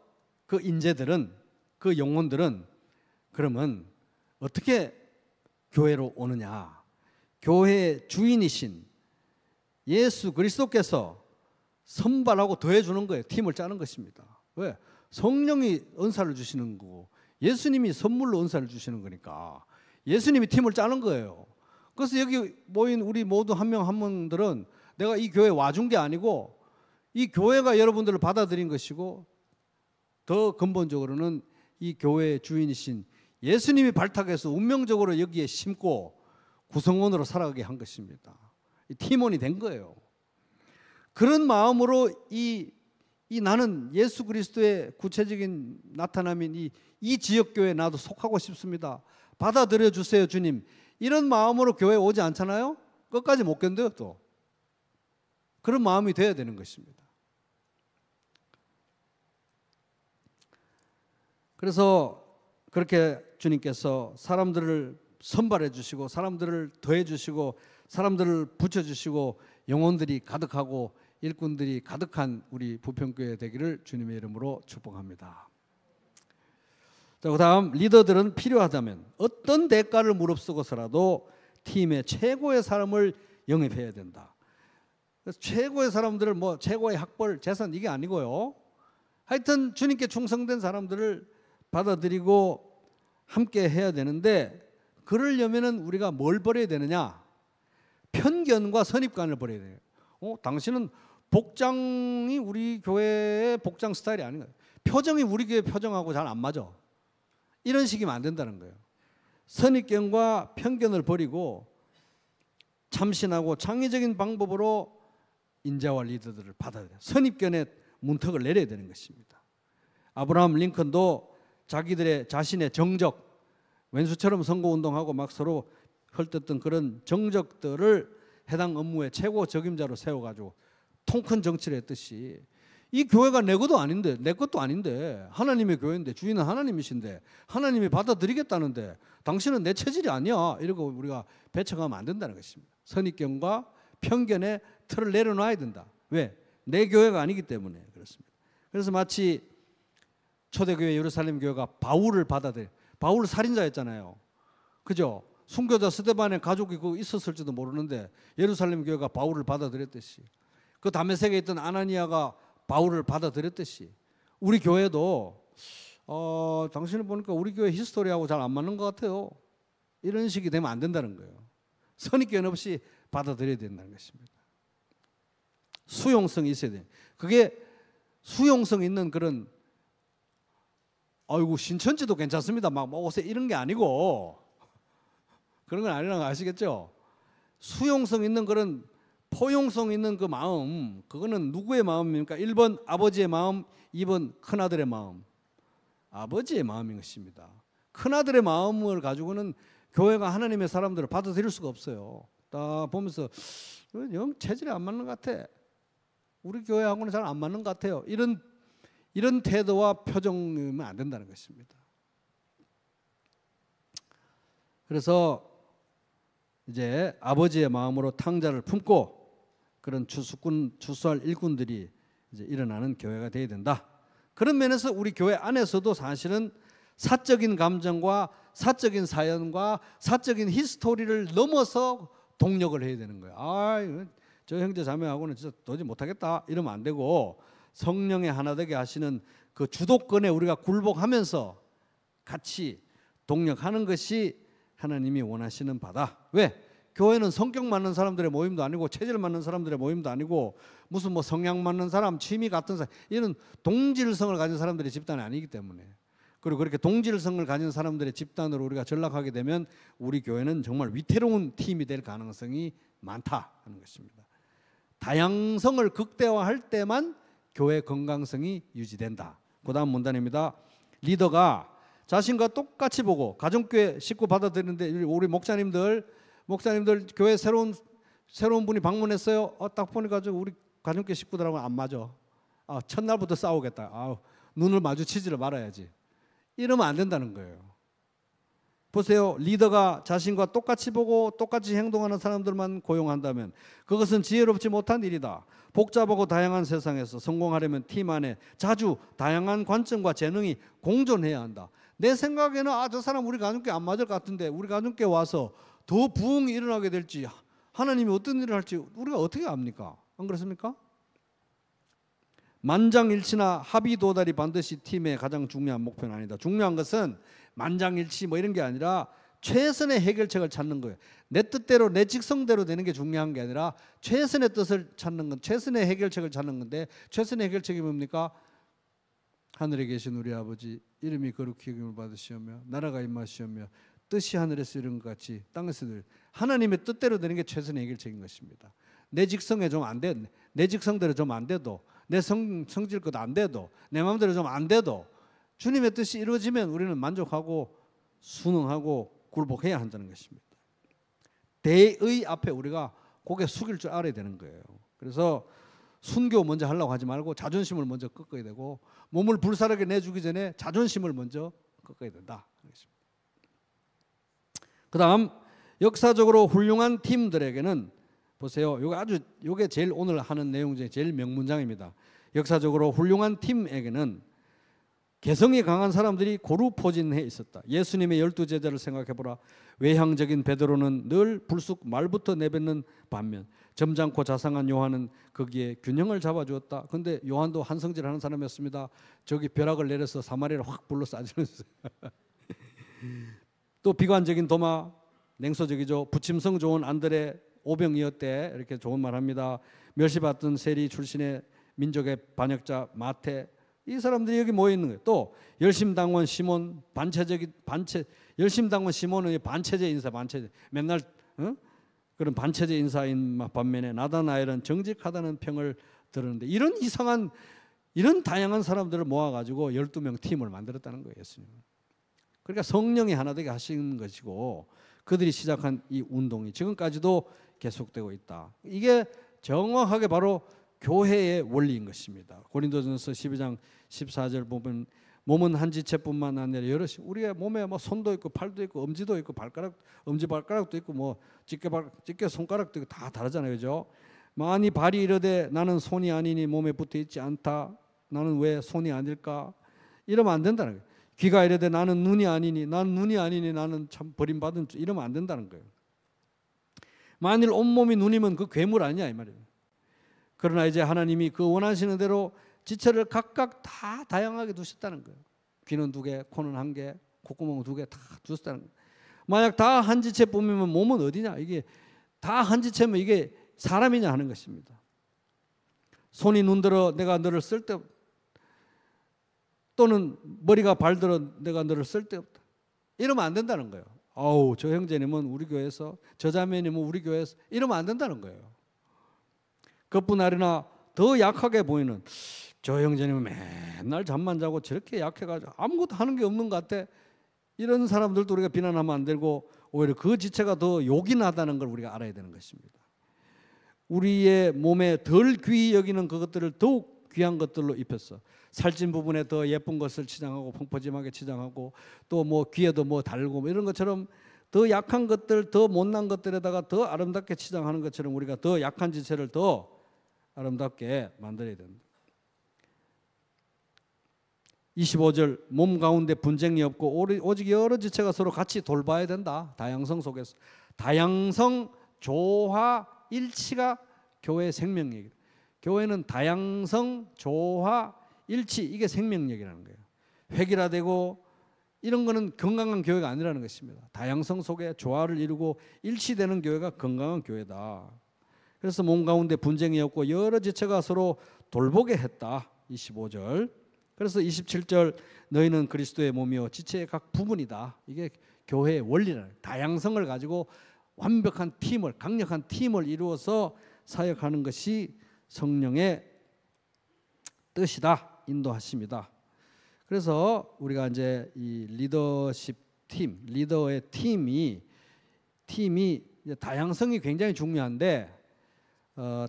그 인재들은, 그 영혼들은 그러면 어떻게 교회로 오느냐? 교회의 주인이신 예수 그리스도께서 선발하고 더해주는 거예요. 팀을 짜는 것입니다. 왜? 성령이 은사를 주시는 거고 예수님이 선물로 은사를 주시는 거니까 예수님이 팀을 짜는 거예요. 그래서 여기 모인 우리 모두 한 명 한 명들은 내가 이 교회에 와준 게 아니고 이 교회가 여러분들을 받아들인 것이고, 더 근본적으로는 이 교회의 주인이신 예수님이 발탁해서 운명적으로 여기에 심고 구성원으로 살아가게 한 것입니다. 팀원이 된 거예요. 그런 마음으로 이 나는 예수 그리스도의 구체적인 나타남인 이 지역교회에 나도 속하고 싶습니다. 받아들여 주세요 주님. 이런 마음으로 교회에 오지 않잖아요. 끝까지 못 견뎌요. 또 그런 마음이 돼야 되는 것입니다. 그래서 그렇게 주님께서 사람들을 선발해 주시고 사람들을 더해 주시고 사람들을 붙여 주시고 영혼들이 가득하고 일꾼들이 가득한 우리 부평교회 되기를 주님의 이름으로 축복합니다. 자, 그다음 리더들은 필요하다면 어떤 대가를 무릅쓰고서라도 팀의 최고의 사람을 영입해야 된다. 그래서 최고의 사람들을 뭐 최고의 학벌, 재산 이게 아니고요. 하여튼 주님께 충성된 사람들을 받아들이고 함께 해야 되는데, 그러려면은 우리가 뭘 버려야 되느냐? 편견과 선입관을 버려야 돼요. 당신은 복장이 우리 교회의 복장 스타일이 아닌 거예요. 표정이 우리 교회 표정하고 잘 안 맞아. 이런 식이면 안 된다는 거예요. 선입견과 편견을 버리고 참신하고 창의적인 방법으로 인재와 리더들을 받아들여요. 선입견의 문턱을 내려야 되는 것입니다. 아브라함 링컨도 자기들의 자신의 정적, 왼수처럼 선거운동하고 막 서로 헐뜯던 그런 정적들을 해당 업무의 최고 적임자로 세워가지고 통큰 정치를 했듯이, 이 교회가 내 것도 아닌데, 내 것도 아닌데 하나님의 교회인데 주인은 하나님이신데 하나님이 받아들이겠다는데 당신은 내 체질이 아니야, 이러고 우리가 배척하면 안 된다는 것입니다. 선입견과 편견의 틀을 내려놔야 된다. 왜? 내 교회가 아니기 때문에 그렇습니다. 그래서 마치 초대교회 예루살렘 교회가 바울을 받아들여, 바울 살인자였잖아요. 그죠? 순교자 스데반의 가족이 있었을지도 모르는데 예루살렘 교회가 바울을 받아들였듯이, 그 다메섹에 있던 아나니아가 바울을 받아들였듯이 우리 교회도 당신을 보니까 우리 교회 히스토리하고 잘 안 맞는 것 같아요. 이런 식이 되면 안 된다는 거예요. 선입견 없이 받아들여야 된다는 것입니다. 수용성이 있어야 돼요. 그게 수용성 있는 그런 아이고 신천지도 괜찮습니다 막 오세요 이런 게 아니고, 그런 건 아니라는 거 아시겠죠? 수용성 있는 그런 포용성 있는 그 마음, 그거는 누구의 마음입니까? 1번 아버지의 마음, 2번 큰아들의 마음. 아버지의 마음인 것입니다. 큰아들의 마음을 가지고는 교회가 하나님의 사람들을 받아들일 수가 없어요. 딱 보면서 영 체질이 안 맞는 것 같아. 우리 교회하고는 잘 안 맞는 것 같아요. 이런 태도와 표정이면 안 된다는 것입니다. 그래서 이제 아버지의 마음으로 탕자를 품고 그런 추수할 일꾼들이 이제 일어나는 교회가 되어야 된다. 그런 면에서 우리 교회 안에서도 사실은 사적인 감정과 사적인 사연과 사적인 히스토리를 넘어서 동력을 해야 되는 거예요. 저 형제 자매하고는 진짜 도저히 못하겠다 이러면 안 되고, 성령의 하나 되게 하시는 그 주도권에 우리가 굴복하면서 같이 동력하는 것이 하나님이 원하시는 바다. 왜? 교회는 성격 맞는 사람들의 모임도 아니고 체질 맞는 사람들의 모임도 아니고 무슨 뭐 성향 맞는 사람, 취미 같은 사람, 이런 동질성을 가진 사람들의 집단이 아니기 때문에, 그리고 그렇게 동질성을 가진 사람들의 집단으로 우리가 전락하게 되면 우리 교회는 정말 위태로운 팀이 될 가능성이 많다 하는 것입니다. 다양성을 극대화할 때만 교회 건강성이 유지된다. 그 다음 문단입니다. 리더가 자신과 똑같이 보고, 가정교회 식구 받아들이는데 우리 목사님들 교회 새로운 분이 방문했어요. 딱 보니까 우리 가정교회 식구들하고 안 맞아. 첫날부터 싸우겠다. 눈을 마주치지를 말아야지. 이러면 안 된다는 거예요. 보세요. 리더가 자신과 똑같이 보고 똑같이 행동하는 사람들만 고용한다면 그것은 지혜롭지 못한 일이다. 복잡하고 다양한 세상에서 성공하려면 팀 안에 자주 다양한 관점과 재능이 공존해야 한다. 내 생각에는 저 사람 우리 가정교회 안 맞을 것 같은데 우리 가정교회 와서 더 부흥이 일어나게 될지, 하나님이 어떤 일을 할지 우리가 어떻게 압니까? 안 그렇습니까? 만장일치나 합의 도달이 반드시 팀의 가장 중요한 목표는 아니다. 중요한 것은 만장일치 뭐 이런 게 아니라 최선의 해결책을 찾는 거예요. 내 뜻대로 내 직성대로 되는 게 중요한 게 아니라 최선의 뜻을 찾는 건, 최선의 해결책을 찾는 건데, 최선의 해결책이 뭡니까? 하늘에 계신 우리 아버지 이름이 거룩히 여김을 받으시오며 나라가 임하시오며 뜻이 하늘에서 이룬 것 같이 땅에서 늘, 하나님의 뜻대로 되는 게 최선의 해결책인 것입니다. 내 직성에 좀 안 돼, 내 직성대로 좀 안 돼도, 내 성질껏 안 돼도, 내 마음대로 좀 안 돼도 주님의 뜻이 이루어지면 우리는 만족하고 순응하고 굴복해야 한다는 것입니다. 대의 앞에 우리가 고개 숙일 줄 알아야 되는 거예요. 그래서 순교 먼저 하려고 하지 말고 자존심을 먼저 꺾어야 되고, 몸을 불사르게 내주기 전에 자존심을 먼저 꺾어야 된다. 그 다음, 역사적으로 훌륭한 팀들에게는 보세요. 요게 제일 오늘 하는 내용 중에 제일 명문장입니다. 역사적으로 훌륭한 팀에게는 개성이 강한 사람들이 고루 포진해 있었다. 예수님의 12제자를 생각해보라. 외향적인 베드로는 늘 불쑥 말부터 내뱉는 반면 점잖고 자상한 요한은 거기에 균형을 잡아주었다. 그런데 요한도 한성질하는 사람이었습니다. 저기 벼락을 내려서 사마리아를 확 불러 싸주면서 또 비관적인 도마, 냉소적이죠. 부침성 좋은 안드레, 오병이었대, 이렇게 좋은 말합니다. 멸시받던 세리 출신의 민족의 반역자 마태, 이 사람들이 여기 모여 있는 거예요. 또 열심당원 시몬, 열심당원 시몬은 반체제 인사, 맨날 그런 반체제 인사인 반면에 나다나엘은 정직하다는 평을 들었는데, 이런 이상한, 이런 다양한 사람들을 모아가지고 12명 팀을 만들었다는 거예요, 예수님은. 그러니까 성령이 하나 되게 하시는 것이고, 그들이 시작한 이 운동이 지금까지도 계속되고 있다. 이게 정확하게 바로 교회의 원리인 것입니다. 고린도전서 12장 14절 보면 몸은 한 지체뿐만 아니라 여럿이, 우리의 몸에 뭐 손도 있고 팔도 있고 엄지도 있고 엄지발가락도 있고 뭐 집게 손가락도 있고 다 다르잖아요, 그죠? 만이 발이 이르되 나는 손이 아니니 몸에 붙어 있지 않다. 나는 왜 손이 아닐까? 이러면 안 된다는 거예요. 귀가 이르되 나는 눈이 아니니 나는 참 버림받은, 이러면 안 된다는 거예요. 만일 온몸이 눈이면 그 괴물 아니냐 이 말이에요. 그러나 이제 하나님이 그 원하시는 대로 지체를 각각 다 다양하게 두셨다는 거예요. 귀는 2개, 코는 1개, 콧구멍 2개 다 두셨다는 거예요. 만약 다 한 지체뿐이면 몸은 어디냐? 이게 다 한 지체면 이게 사람이냐 하는 것입니다. 손이 눈들어 내가 너를 쓸데없다. 또는 머리가 발들어 내가 너를 쓸데없다. 이러면 안 된다는 거예요. 저 형제님은 우리 교회에서, 저 자매님은 우리 교회에서, 이러면 안 된다는 거예요. 그뿐 아니라 더 약하게 보이는, 저 형제님은 맨날 잠만 자고 저렇게 약해가지고 아무것도 하는 게 없는 것 같아. 이런 사람들도 우리가 비난하면 안 되고, 오히려 그 지체가 더 욕이 나다는 걸 우리가 알아야 되는 것입니다. 우리의 몸에 덜 귀히 여기는 그것들을 더욱 귀한 것들로 입혔어. 살찐 부분에 더 예쁜 것을 치장하고 펑퍼짐하게 치장하고 또 뭐 귀에도 뭐 달고 뭐 이런 것처럼 더 약한 것들, 더 못난 것들에다가 더 아름답게 치장하는 것처럼 우리가 더 약한 지체를 더 아름답게 만들어야 된다. 25절 몸 가운데 분쟁이 없고 오직 여러 지체가 서로 같이 돌봐야 된다. 다양성 속에서 다양성, 조화, 일치가 교회의 생명력이다. 교회는 다양성, 조화, 일치 이게 생명력이라는 거예요. 획일화되고 이런 거는 건강한 교회가 아니라는 것입니다. 다양성 속에 조화를 이루고 일치되는 교회가 건강한 교회다. 그래서 몸 가운데 분쟁이 없고 여러 지체가 서로 돌보게 했다. 25절. 그래서 27절 너희는 그리스도의 몸이요 지체의 각 부분이다. 이게 교회의 원리라는 거예요. 다양성을 가지고 완벽한 팀을, 강력한 팀을 이루어서 사역하는 것이 성령의 뜻이다. 인도하십니다. 그래서 우리가 이제 이 리더십 팀, 리더의 팀이 이제 다양성이 굉장히 중요한데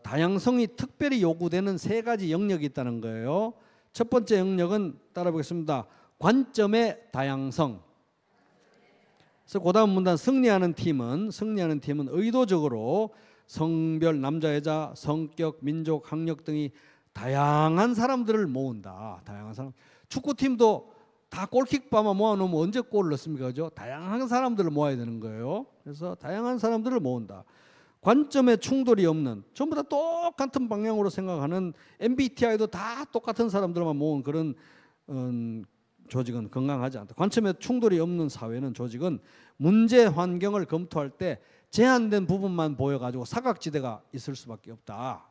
다양성이 특별히 요구되는 세 가지 영역이 있다는 거예요. 첫 번째 영역은 따라 보겠습니다. 관점의 다양성. 그래서 그다음 문단 승리하는 팀은 의도적으로 성별, 남자, 여자, 성격, 민족, 학력 등이 다양한 사람들을 모은다. 다양한 사람. 축구팀도 다 골키퍼만 모아놓으면 언제 골을 넣습니까? 그죠? 다양한 사람들을 모아야 되는 거예요. 그래서 다양한 사람들을 모은다. 관점에 충돌이 없는, 전부 다 똑같은 방향으로 생각하는 MBTI도 다 똑같은 사람들만 모은 그런 조직은 건강하지 않다. 관점에 충돌이 없는 사회는, 조직은 문제 환경을 검토할 때 제한된 부분만 보여가지고 사각지대가 있을 수밖에 없다.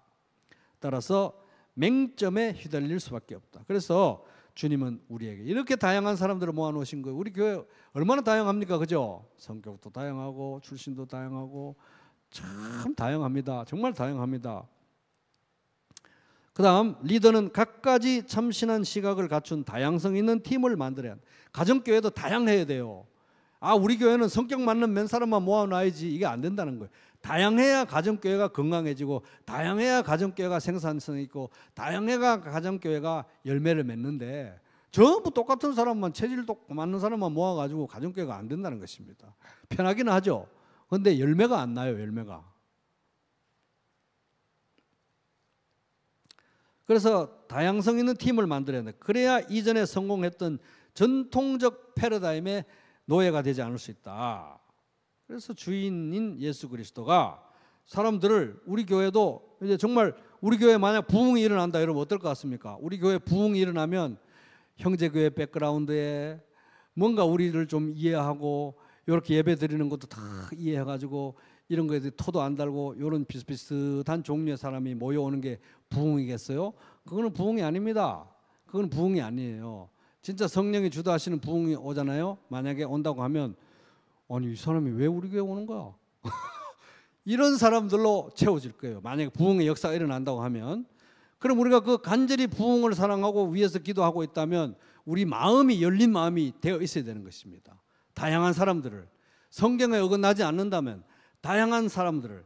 따라서 맹점에 휘둘릴 수밖에 없다. 그래서 주님은 우리에게 이렇게 다양한 사람들을 모아놓으신 거예요. 우리 교회 얼마나 다양합니까? 그죠? 성격도 다양하고 출신도 다양하고 참 다양합니다. 정말 다양합니다. 그 다음 리더는 각가지 참신한 시각을 갖춘 다양성 있는 팀을 만들어야 한다. 가정교회도 다양해야 돼요. 우리 교회는 성격 맞는 몇 사람만 모아놔야지, 이게 안 된다는 거예요. 다양해야 가정교회가 건강해지고, 다양해야 가정교회가 생산성 있고, 다양해야 가정교회가 열매를 맺는데 전부 똑같은 사람만, 체질도 맞는 사람만 모아가지고 가정교회가 안 된다는 것입니다. 편하긴 하죠. 그런데 열매가 안 나요. 열매가. 그래서 다양성 있는 팀을 만들어야 된다. 그래야 이전에 성공했던 전통적 패러다임의 노예가 되지 않을 수 있다. 그래서 주인인 예수 그리스도가 사람들을, 우리 교회도 이제 정말 우리 교회 만약 부흥이 일어난다 이러면 어떨 것 같습니까? 우리 교회 부흥이 일어나면 형제교회 백그라운드에 뭔가 우리를 좀 이해하고 이렇게 예배 드리는 것도 다 이해해가지고 이런 거에 토도 안 달고 이런 비슷비슷한 종류의 사람이 모여오는 게 부흥이겠어요? 그거는 부흥이 아닙니다. 그건 부흥이 아니에요. 진짜 성령이 주도하시는 부흥이 오잖아요. 만약에 온다고 하면 아니 이 사람이 왜 우리 교회 오는 거야? 이런 사람들로 채워질 거예요. 만약에 부흥의 역사가 일어난다고 하면. 그럼 우리가 그 간절히 부흥을 사랑하고 위에서 기도하고 있다면 우리 마음이, 열린 마음이 되어 있어야 되는 것입니다. 다양한 사람들을, 성경에 어긋나지 않는다면 다양한 사람들을,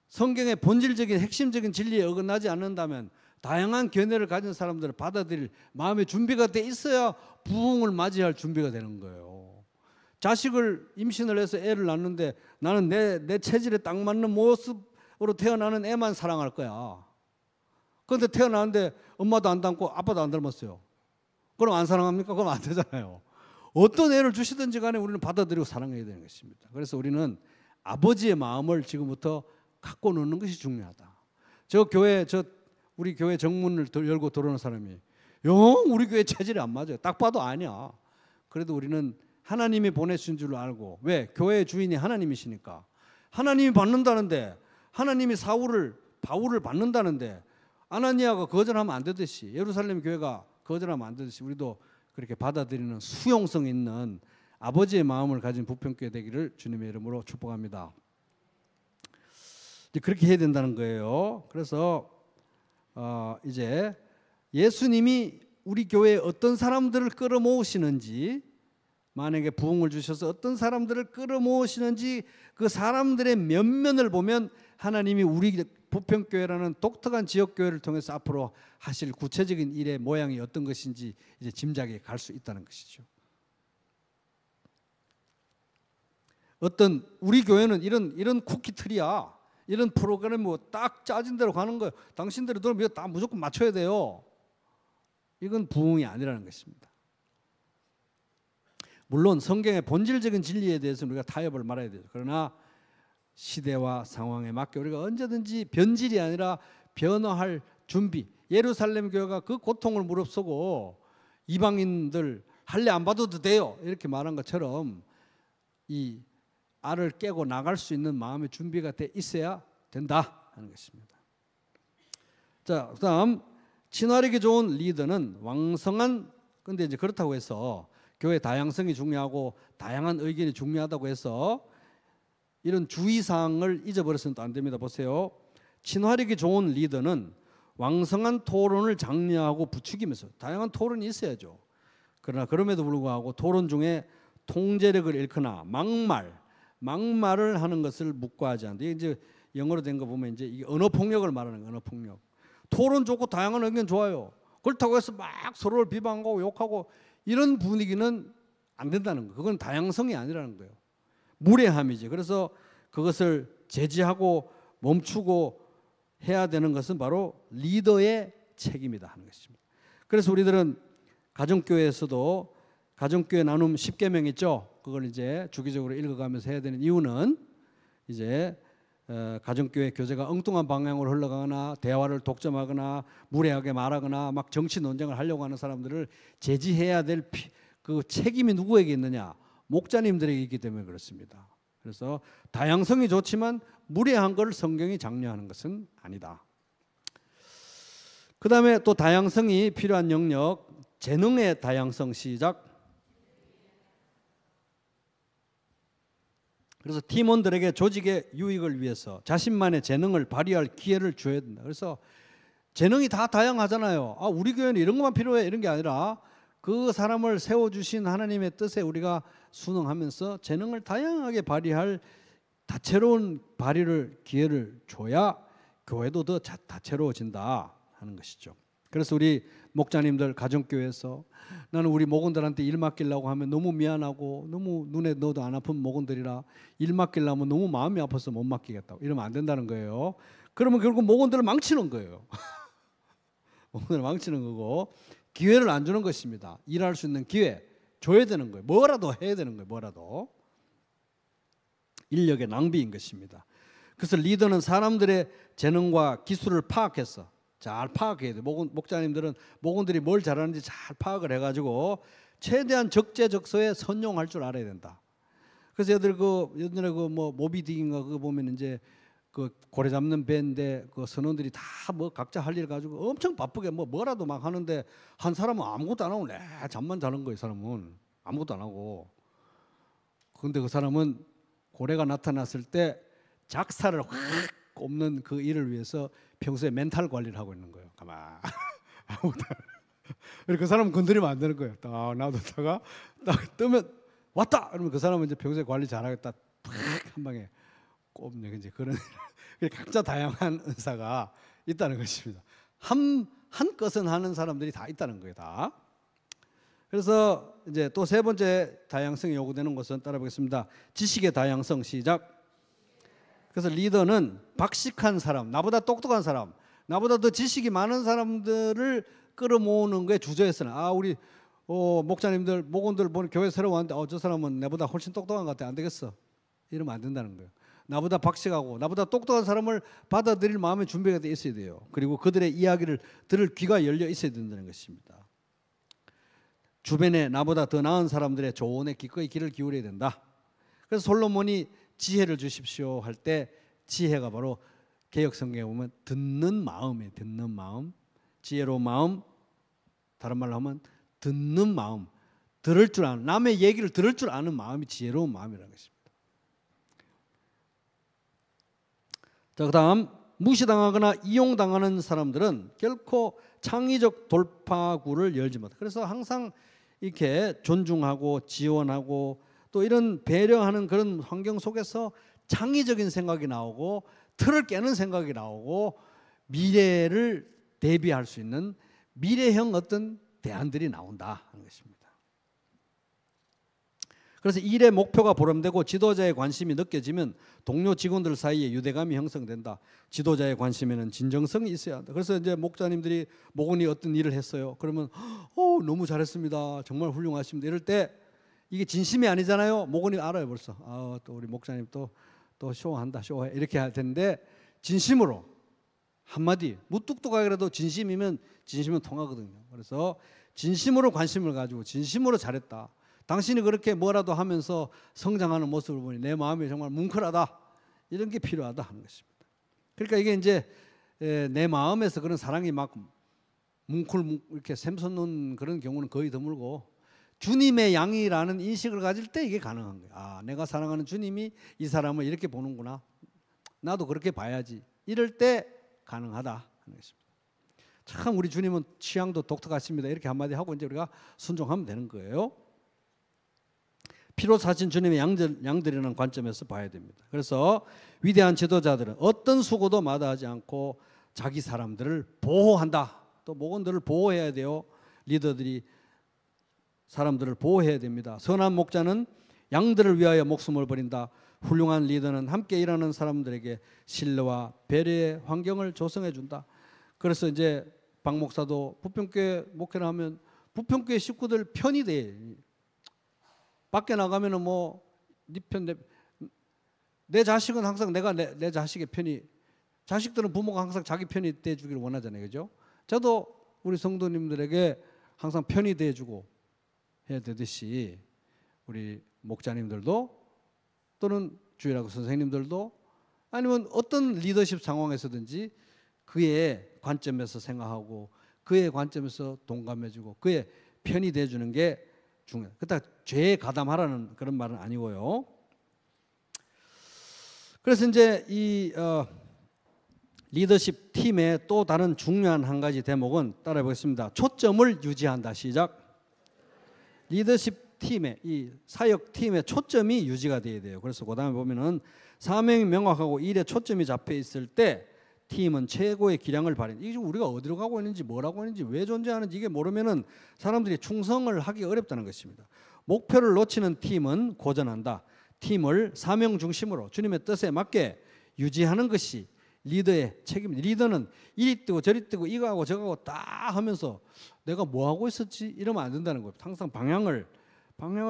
성경의 본질적인 핵심적인 진리에 어긋나지 않는다면 다양한 견해를 가진 사람들을 받아들일 마음의 준비가 돼 있어야 부흥을 맞이할 준비가 되는 거예요. 자식을 임신을 해서 애를 낳는데 나는 내 체질에 딱 맞는 모습으로 태어나는 애만 사랑할 거야. 그런데 태어나는데 엄마도 안 닮고 아빠도 안 닮았어요. 그럼 안 사랑합니까? 그럼 안 되잖아요. 어떤 애를 주시든지 간에 우리는 받아들이고 사랑해야 되는 것입니다. 그래서 우리는 아버지의 마음을 지금부터 갖고 노는 것이 중요하다. 우리 교회 정문을 열고 들어오는 사람이 영 우리 교회 체질이 안 맞아요. 딱 봐도 아니야. 그래도 우리는 하나님이 보내신 줄 알고, 왜? 교회의 주인이 하나님이시니까. 하나님이 받는다는데, 하나님이 바울을 받는다는데 아나니아가 거절하면 안 되듯이, 예루살렘 교회가 거절하면 안 되듯이 우리도 그렇게 받아들이는 수용성 있는 아버지의 마음을 가진 부평교회 되기를 주님의 이름으로 축복합니다. 이제 그렇게 해야 된다는 거예요. 그래서 이제 예수님이 우리 교회에 어떤 사람들을 끌어모으시는지, 만약에 부흥을 주셔서 어떤 사람들을 끌어모으시는지 그 사람들의 면면을 보면 하나님이 우리 부평교회라는 독특한 지역교회를 통해서 앞으로 하실 구체적인 일의 모양이 어떤 것인지 이제 짐작해 갈 수 있다는 것이죠. 어떤 우리 교회는 이런 쿠키 틀이야. 이런 프로그램 뭐 딱 짜진 대로 가는 거예요. 당신들이 들으면 이거 다 무조건 맞춰야 돼요. 이건 부흥이 아니라는 것입니다. 물론 성경의 본질적인 진리에 대해서는 우리가 타협을 말아야 되죠. 그러나 시대와 상황에 맞게 우리가 언제든지 변질이 아니라 변화할 준비. 예루살렘 교회가 그 고통을 무릅쓰고 이방인들 할례 안 받아도 돼요 이렇게 말한 것처럼 이 알을 깨고 나갈 수 있는 마음의 준비가 돼 있어야 된다 하는 것입니다. 자, 그다음 친화력이 좋은 리더는 왕성한, 근데 이제 그렇다고 해서 교회 다양성이 중요하고 다양한 의견이 중요하다고 해서 이런 주의사항을 잊어버려서는 또 안 됩니다. 보세요. 친화력이 좋은 리더는 왕성한 토론을 장려하고 부추기면서, 다양한 토론이 있어야죠. 그러나 그럼에도 불구하고 토론 중에 통제력을 잃거나 막말을 하는 것을 묵과하지 않는다. 이게 이제 영어로 된 거 보면 이제 이게 언어 폭력을 말하는 거예요. 언어 폭력. 토론 좋고 다양한 의견 좋아요. 그렇다고 해서 막 서로를 비방하고 욕하고 이런 분위기는 안 된다는 거예요. 그건 다양성이 아니라는 거예요. 무례함이지. 그래서 그것을 제지하고 멈추고 해야 되는 것은 바로 리더의 책임이다 하는 것입니다. 그래서 우리들은 가정교회에서도 가정교회 나눔 10계명 있죠. 그걸 이제 주기적으로 읽어가면서 해야 되는 이유는 이제 가정교회 교제가 엉뚱한 방향으로 흘러가거나 대화를 독점하거나 무례하게 말하거나 막 정치 논쟁을 하려고 하는 사람들을 제지해야 될 그 책임이 누구에게 있느냐? 목자님들에게 있기 때문에 그렇습니다. 그래서 다양성이 좋지만 무례한 걸 성경이 장려하는 것은 아니다. 그 다음에 또 다양성이 필요한 영역, 재능의 다양성. 시작. 그래서 팀원들에게 조직의 유익을 위해서 자신만의 재능을 발휘할 기회를 줘야 된다. 그래서 재능이 다 다양하잖아요. 아, 우리 교회는 이런 것만 필요해 이런 게 아니라 그 사람을 세워주신 하나님의 뜻에 우리가 순응하면서 재능을 다양하게 발휘할 다채로운 발휘를 기회를 줘야 교회도 더 다채로워진다 하는 것이죠. 그래서 우리 목자님들 가정교회에서 나는 우리 목원들한테 일 맡기려고 하면 너무 미안하고 너무 눈에 넣어도 안 아픈 목원들이라 일 맡기려면 너무 마음이 아파서 못 맡기겠다고 이러면 안 된다는 거예요. 그러면 결국 목원들을 망치는 거예요. 목원들을 망치는 거고 기회를 안 주는 것입니다. 일할 수 있는 기회 줘야 되는 거예요. 뭐라도 해야 되는 거예요. 뭐라도. 인력의 낭비인 것입니다. 그래서 리더는 사람들의 재능과 기술을 파악해서 잘 파악해야 돼요. 목자님들은 목원들이 뭘 잘하는지 잘 파악을 해가지고 최대한 적재적소에 선용할 줄 알아야 된다. 그래서 얘들 예전에 뭐 모비딕인가 그거 보면 이제 그 고래 잡는 배인데 그 선원들이 다 뭐 각자 할 일 가지고 엄청 바쁘게 뭐라도 막 하는데 한 사람은 아무것도 안 하고 잠만 자는 거예요. 이 사람은 아무것도 안 하고. 그런데 그 사람은 고래가 나타났을 때 작사를 확 꼽는 그 일을 위해서 평소에 멘탈 관리를 하고 있는 거예요. 가만 아무것도 안 해요. 그 사람은 건드리면 안 되는 거예요. 딱 놔뒀다가 딱 뜨면 왔다. 그러면 그 사람은 이제 평소에 관리 잘하겠다. 팍 한 방에 꼽는 이제 그런 각자 다양한 은사가 있다는 것입니다. 한 것은 하는 사람들이 다 있다는 거예요. 다. 그래서 이제 또 세 번째 다양성이 요구되는 것은 따라 보겠습니다. 지식의 다양성. 시작. 그래서 리더는 박식한 사람, 나보다 똑똑한 사람, 나보다 더 지식이 많은 사람들을 끌어모으는 게 주저했으나 우리 목자님들, 목원들 보는 교회 새로 왔는데 저 사람은 나보다 훨씬 똑똑한 것 같아. 안 되겠어. 이러면 안 된다는 거예요. 나보다 박식하고 나보다 똑똑한 사람을 받아들일 마음의 준비가 돼 있어야 돼요. 그리고 그들의 이야기를 들을 귀가 열려 있어야 된다는 것입니다. 주변에 나보다 더 나은 사람들의 조언에 기꺼이 귀를 기울여야 된다. 그래서 솔로몬이 지혜를 주십시오 할 때 지혜가 바로 개역 성경에 보면 듣는 마음이에요. 듣는 마음, 지혜로운 마음, 다른 말로 하면 듣는 마음, 들을 줄 아는, 남의 얘기를 들을 줄 아는 마음이 지혜로운 마음이라는 것입니다. 자, 그다음 무시당하거나 이용당하는 사람들은 결코 창의적 돌파구를 열지 못해. 그래서 항상 이렇게 존중하고 지원하고 또 이런 배려하는 그런 환경 속에서 창의적인 생각이 나오고 틀을 깨는 생각이 나오고 미래를 대비할 수 있는 미래형 어떤 대안들이 나온다 하는 것입니다. 그래서 일의 목표가 보람되고 지도자의 관심이 느껴지면 동료 직원들 사이에 유대감이 형성된다. 지도자의 관심에는 진정성이 있어야 한다. 그래서 이제 목자님들이 목원이 어떤 일을 했어요. 그러면 너무 잘했습니다. 정말 훌륭하십니다. 이럴 때 이게 진심이 아니잖아요. 목원이 알아요 벌써. 또 우리 목자님 또 쇼한다 쇼해 이렇게 할 텐데 진심으로 한마디 무뚝뚝하게라도 진심은 통하거든요. 그래서 진심으로 관심을 가지고 진심으로 잘했다. 당신이 그렇게 뭐라도 하면서 성장하는 모습을 보니 내 마음이 정말 뭉클하다. 이런 게 필요하다 하는 것입니다. 그러니까 이게 이제 내 마음에서 그런 사랑이 막 뭉클 이렇게 샘솟는 그런 경우는 거의 드물고 주님의 양이라는 인식을 가질 때 이게 가능한 거예요. 내가 사랑하는 주님이 이 사람을 이렇게 보는구나. 나도 그렇게 봐야지. 이럴 때 가능하다 하는 것입니다. 참 우리 주님은 취향도 독특하십니다. 이렇게 한마디 하고 이제 우리가 순종하면 되는 거예요. 피로 사신 주님의 양들이라는 관점에서 봐야 됩니다. 그래서 위대한 지도자들은 어떤 수고도 마다하지 않고 자기 사람들을 보호한다. 또 목원들을 보호해야 돼요. 리더들이 사람들을 보호해야 됩니다. 선한 목자는 양들을 위하여 목숨을 버린다. 훌륭한 리더는 함께 일하는 사람들에게 신뢰와 배려의 환경을 조성해 준다. 그래서 이제 박 목사도 부평교회 목회를 하면 부평교회 식구들 편이 돼. 밖에 나가면은 뭐 내 자식은 항상 내가 내 자식의 편이, 자식들은 부모가 항상 자기 편이 돼주기를 원하잖아요, 그죠? 저도 우리 성도님들에게 항상 편이 돼주고 해야 되듯이 우리 목자님들도 또는 주일학교 선생님들도 아니면 어떤 리더십 상황에서든지 그의 관점에서 생각하고 그의 관점에서 동감해주고 그의 편이 돼주는 게 중요해요. 그렇다고 죄에 가담하라는 그런 말은 아니고요. 그래서 이제 이 리더십 팀의 또 다른 중요한 한 가지 대목은 따라해 보겠습니다. 초점을 유지한다. 시작. 리더십 팀의 이 사역 팀의 초점이 유지가 돼야 돼요. 그래서 그다음에 보면은 사명이 명확하고 일에 초점이 잡혀 있을 때 팀은 최고의 기량을 발휘한다. 이게 우리가 어디로 가고 있는지 뭐라고 하는지 왜 존재하는지 이게 모르면은 사람들이 충성을 하기 어렵다는 것입니다. 목표를 놓치는 팀은 고전한다. 팀을 사명 중심으로 주님의 뜻에 맞게 유지하는 것이 리더의 책임입니다. 리더는 이리 뛰고 저리 뛰고 이거 하고 저거 하고 다 하면서 내가 뭐 하고 있었지 이러면 안 된다는 거예요. 항상 방향을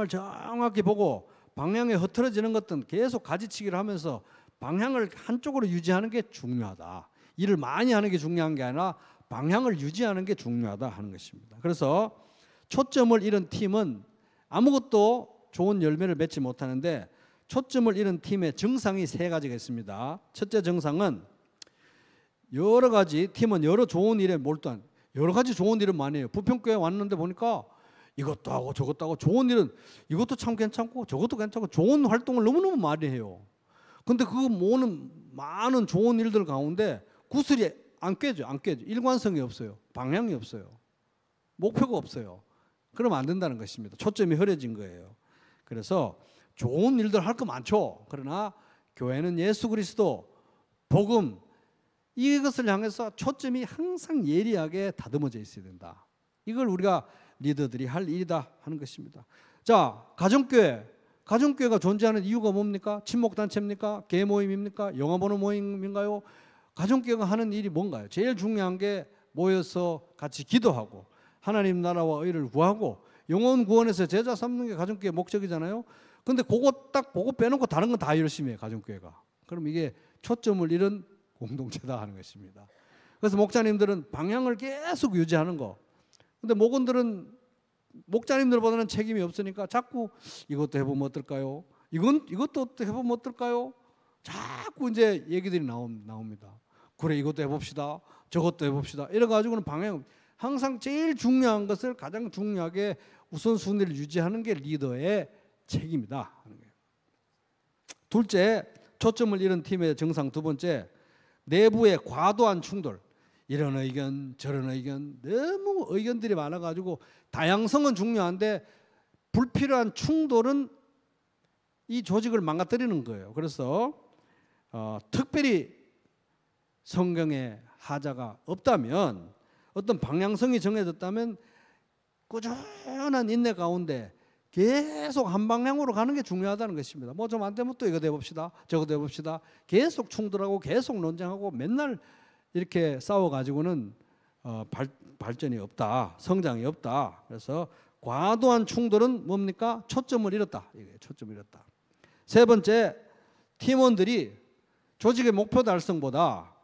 정확히 보고 방향에 흐트러지는 것들은 계속 가지치기를 하면서 방향을 한쪽으로 유지하는 게 중요하다. 일을 많이 하는 게 중요한 게 아니라 방향을 유지하는 게 중요하다 하는 것입니다. 그래서 초점을 잃은 팀은 아무것도 좋은 열매를 맺지 못하는데 초점을 잃은 팀의 증상이 세 가지가 있습니다. 첫째 증상은 여러 가지 팀은 여러 좋은 일에 몰두한 여러 가지 좋은 일은 많이 해요. 부평교회 왔는데 보니까 이것도 하고 저것도 하고 좋은 일은 이것도 참 괜찮고 저것도 괜찮고 좋은 활동을 너무너무 많이 해요. 근데 그 모든 많은 좋은 일들 가운데 구슬이 안 꿰져. 일관성이 없어요. 방향이 없어요. 목표가 없어요. 그러면 안 된다는 것입니다. 초점이 흐려진 거예요. 그래서 좋은 일들 할 거 많죠. 그러나 교회는 예수 그리스도, 복음 이것을 향해서 초점이 항상 예리하게 다듬어져 있어야 된다. 이걸 우리가 리더들이 할 일이다 하는 것입니다. 자, 가정교회가 존재하는 이유가 뭡니까? 친목단체입니까? 개모임입니까? 영화보는 모임인가요? 가정교회가 하는 일이 뭔가요? 제일 중요한 게 모여서 같이 기도하고 하나님 나라와 의를 구하고 영혼 구원에서 제자 삼는 게 가정교회 목적이잖아요. 근데 그거 딱 보고 빼놓고 다른 건 다 열심히 해요, 가정교회가. 그럼 이게 초점을 잃은 공동체다 하는 것입니다. 그래서 목자님들은 방향을 계속 유지하는 거. 근데 목원들은 목자님들보다는 책임이 없으니까 자꾸 이것도 해보면 어떨까요? 이것도 해보면 어떨까요? 자꾸 이제 얘기들이 나옵니다. 그래 이것도 해봅시다. 저것도 해봅시다. 이래가지고는 방향 항상 제일 중요한 것을 가장 중요하게 우선순위를 유지하는 게 리더의 책임이다 하는 거예요. 둘째, 초점을 잃은 팀의 증상 두 번째, 내부의 과도한 충돌. 이런 의견 저런 의견 너무 의견들이 많아가지고 다양성은 중요한데 불필요한 충돌은 이 조직을 망가뜨리는 거예요. 그래서 특별히 성경에 하자가 없다면 어떤 방향성이 정해졌다면 꾸준한 인내 가운데 계속 한 방향으로 가는 게 중요하다는 것입니다. 뭐 좀 안 되면 또 이거 해봅시다. 저거 해봅시다. 계속 충돌하고 계속 논쟁하고 맨날 이렇게 싸워가지고는 발전이 없다. 성장이 없다. 그래서 과도한 충돌은 뭡니까? 초점을 잃었다. 이게 초점을 잃었다. 세 번째, 팀원들이 조직의 목표 달성보다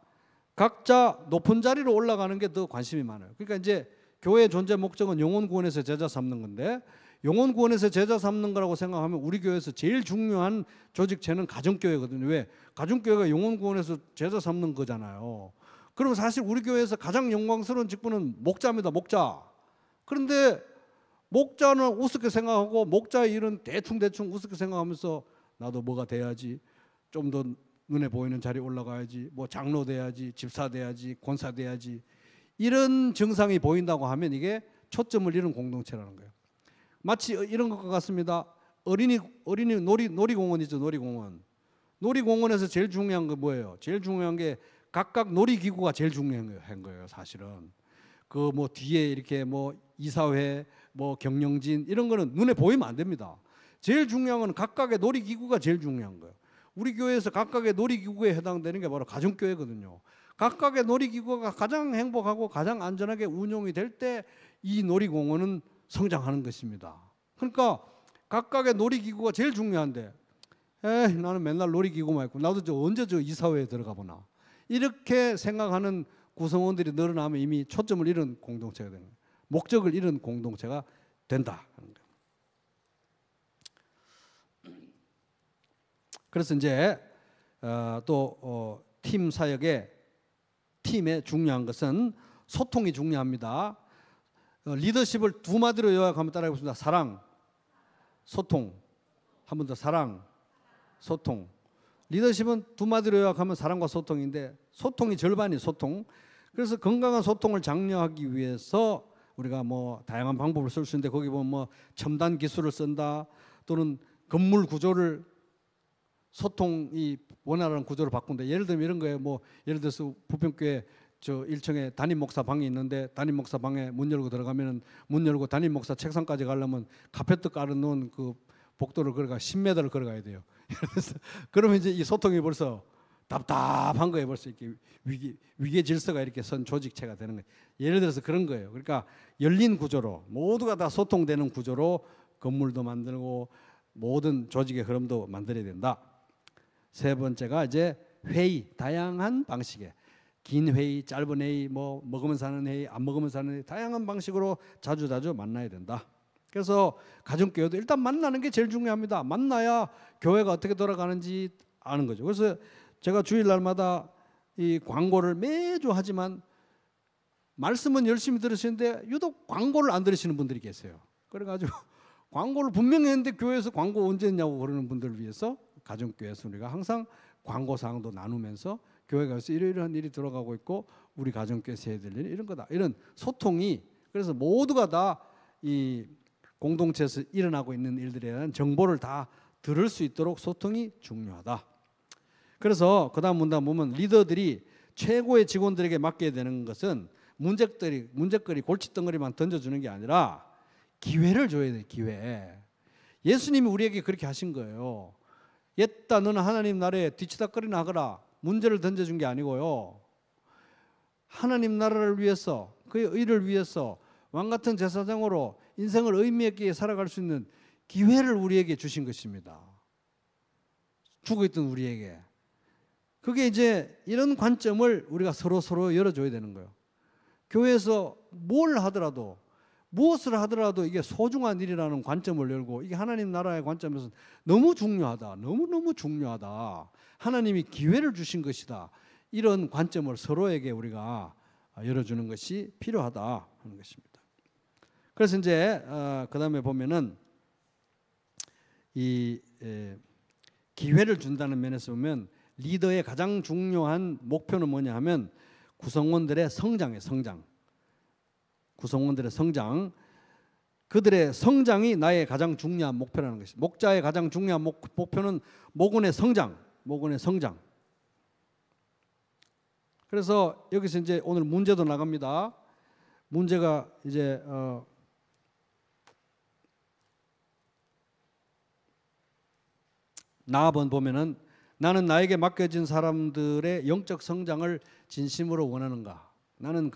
각자 높은 자리로 올라가는 게 더 관심이 많아요. 그러니까 이제 교회의 존재 목적은 영혼 구원에서 제자 삼는 건데 영혼 구원에서 제자 삼는 거라고 생각하면 우리 교회에서 제일 중요한 조직체는 가정교회거든요. 왜? 가정교회가 영혼 구원에서 제자 삼는 거잖아요. 그럼 사실 우리 교회에서 가장 영광스러운 직분은 목자입니다. 목자. 그런데 목자는 우습게 생각하고 목자의 일은 대충 우습게 생각하면서 나도 뭐가 돼야지, 좀 더 눈에 보이는 자리에 올라가야지, 뭐 장로 돼야지, 집사 돼야지, 권사 돼야지, 이런 증상이 보인다고 하면 이게 초점을 잃은 공동체라는 거예요. 마치 이런 것과 같습니다. 어린이 놀이공원이죠. 놀이공원에서 제일 중요한 게 뭐예요? 제일 중요한 게 각각 놀이기구가 제일 중요한 거예요. 사실은 그 뭐 뒤에 이렇게 뭐 이사회, 뭐 경영진 이런 거는 눈에 보이면 안 됩니다. 제일 중요한 건 각각의 놀이기구가 제일 중요한 거예요. 우리 교회에서 각각의 놀이기구에 해당되는 게 바로 가정교회거든요. 각각의 놀이기구가 가장 행복하고 가장 안전하게 운용이 될 때 이 놀이공원은 성장하는 것입니다. 그러니까 각각의 놀이기구가 제일 중요한데 나는 맨날 놀이기구만 있고 나도 언제 이사회에 들어가 보나, 이렇게 생각하는 구성원들이 늘어나면 이미 초점을 잃은 공동체가 되는 거예요. 목적을 잃은 공동체가 된다 하는 거예요. 그래서 이제 또 팀 사역에 팀에 중요한 것은 소통이 중요합니다. 리더십을 두 마디로 요약하면 따라해보겠습니다. 사랑, 소통. 한 번 더, 사랑, 소통. 리더십은 두 마디로 요약하면 사랑과 소통인데 소통이 절반이 소통. 그래서 건강한 소통을 장려하기 위해서 우리가 뭐 다양한 방법을 쓸 수 있는데 거기 보면 뭐 첨단 기술을 쓴다, 또는 건물 구조를 소통이 원활한 구조를 바꾼다. 예를 들면 이런 거예요. 뭐 예를 들어서 부평교회 저 1층에 담임 목사 방이 있는데 담임 목사 방에 문 열고 들어가면은 문 열고 담임 목사 책상까지 가려면 카페트 깔아놓은 그 복도를 걸어가 10m를 걸어가야 돼요. 그래서 그러면 이제 이 소통이 벌써 답답한 거예요. 벌써 이렇게 위계 질서가 이렇게 선 조직체가 되는 거예요. 예를 들어서 그런 거예요. 그러니까 열린 구조로 모두가 다 소통되는 구조로 건물도 만들고 모든 조직의 흐름도 만들어야 된다. 세 번째가 이제 회의, 다양한 방식의 긴 회의, 짧은 회의, 뭐 먹으면 사는 회의, 안 먹으면 사는 회의, 다양한 방식으로 자주 만나야 된다. 그래서 가정교회도 일단 만나는 게 제일 중요합니다. 만나야 교회가 어떻게 돌아가는지 아는 거죠. 그래서 제가 주일날마다 이 광고를 매주 하지만 말씀은 열심히 들으시는데 유독 광고를 안 들으시는 분들이 계세요. 그래가지고 광고를 분명히 했는데 교회에서 광고 언제 했냐고 그러는 분들을 위해서 가정교회에서 우리가 항상 광고사항도 나누면서 교회가 이러이러한 일이 들어가고 있고 우리 가정교회에서 해야 될 일이 이런 거다. 이런 소통이, 그래서 모두가 다 이 공동체에서 일어나고 있는 일들에 대한 정보를 다 들을 수 있도록 소통이 중요하다. 그래서 그 다음 문단 보면 리더들이 최고의 직원들에게 맡겨야 되는 것은 문제거리, 골칫덩어리만 던져주는 게 아니라 기회를 줘야 돼요. 기회. 예수님이 우리에게 그렇게 하신 거예요. 옛다 너는 하나님 나라에 뒤치다거리나 하거라. 문제를 던져준 게 아니고요. 하나님 나라를 위해서, 그의 의를 위해서 왕같은 제사장으로 인생을 의미 있게 살아갈 수 있는 기회를 우리에게 주신 것입니다. 죽어있던 우리에게. 그게 이제 이런 관점을 우리가 서로 열어줘야 되는 거예요. 교회에서 뭘 하더라도, 무엇을 하더라도 이게 소중한 일이라는 관점을 열고, 이게 하나님 나라의 관점에서 너무 중요하다, 너무너무 중요하다, 하나님이 기회를 주신 것이다, 이런 관점을 서로에게 우리가 열어주는 것이 필요하다 하는 것입니다. 그래서 이제 그 다음에 보면은 이 기회를 준다는 면에서 보면 리더의 가장 중요한 목표는 뭐냐 하면 구성원들의 성장의 성장. 구성원들의 성장. 그들의 성장이 나의 가장 중요한 목표라는 것이. 목자의 가장 중요한 목표는 목원의 성장. 목원의 성장. 그래서 여기서 이제 오늘 문제도 나갑니다. 문제가 이제 나아번 보면은 나는 나에게 맡겨진 사람들의 영적 성장을 진심으로 원하는가? 나는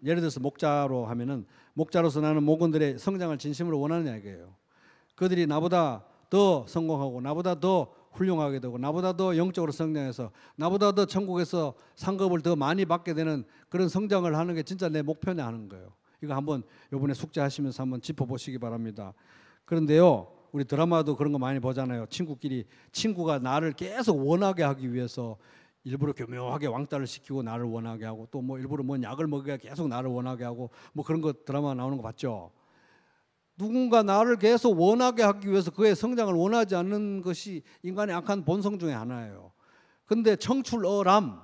예를 들어서 목자로 하면은 목자로서 나는 목원들의 성장을 진심으로 원하느냐 이거예요. 그들이 나보다 더 성공하고 나보다 더 훌륭하게 되고 나보다 더 영적으로 성장해서 나보다 더 천국에서 상급을 더 많이 받게 되는 그런 성장을 하는 게 진짜 내 목표냐 하는 거예요. 이거 한번 이번에 숙제하시면서 한번 짚어보시기 바랍니다. 그런데요, 우리 드라마도 그런 거 많이 보잖아요. 친구가 나를 계속 원하게 하기 위해서 일부러 교묘하게 왕따를 시키고 나를 원하게 하고 또 뭐 일부러 뭔 약을 먹여야 계속 나를 원하게 하고 뭐 그런 거 드라마 나오는 거 봤죠. 누군가 나를 계속 원하게 하기 위해서 그의 성장을 원하지 않는 것이 인간의 악한 본성 중에 하나예요. 근데 청출어람,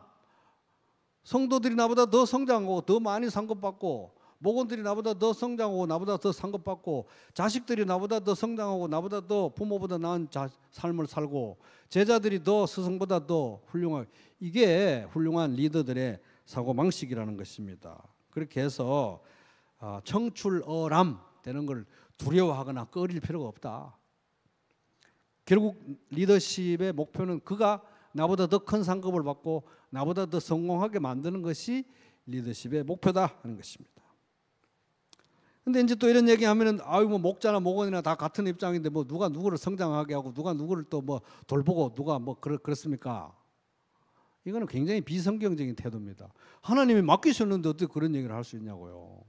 성도들이 나보다 더 성장하고 더 많이 상급받고 목원들이 나보다 더 성장하고 나보다 더 상급받고 자식들이 나보다 더 성장하고 나보다 더 부모보다 나은 삶을 살고 제자들이 더 스승보다 더 훌륭하게, 이게 훌륭한 리더들의 사고방식이라는 것입니다. 그렇게 해서 청출어람 되는 걸 두려워하거나 꺼릴 필요가 없다. 결국 리더십의 목표는 그가 나보다 더 큰 상급을 받고 나보다 더 성공하게 만드는 것이 리더십의 목표다 하는 것입니다. 근데 이제 또 이런 얘기하면은 뭐 목자나 목원이나 다 같은 입장인데 뭐 누가 누구를 성장하게 하고 누가 누구를 또 뭐 돌보고 누가 뭐 그렇습니까? 이거는 굉장히 비성경적인 태도입니다. 하나님이 맡기셨는데 어떻게 그런 얘기를 할 수 있냐고요.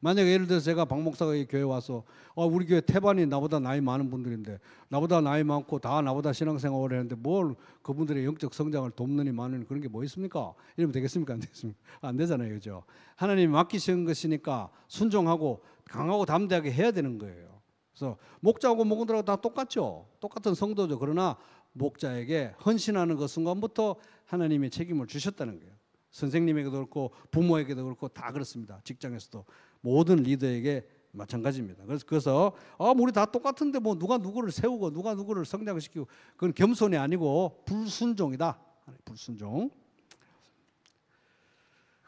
만약에 예를 들어서 제가 박 목사가 이 교회 와서 우리 교회 태반이 나보다 나이 많은 분들인데 나보다 나이 많고 다 나보다 신앙생활을 했는데 뭘 그분들의 영적 성장을 돕느니 마느니 그런 게 뭐 있습니까? 이러면 되겠습니까? 안 되겠습니까? 안 되잖아요. 그죠? 하나님이 맡기신 것이니까 순종하고 강하고 담대하게 해야 되는 거예요. 그래서 목자하고 목원들하고 다 똑같죠. 똑같은 성도죠. 그러나 목자에게 헌신하는 그 순간부터 하나님이 책임을 주셨다는 거예요. 선생님에게도 그렇고 부모에게도 그렇고 다 그렇습니다. 직장에서도 모든 리더에게 마찬가지입니다. 그래서 우리 다 똑같은데 뭐 누가 누구를 세우고 누가 누구를 성장시키고 그건 겸손이 아니고 불순종이다. 불순종.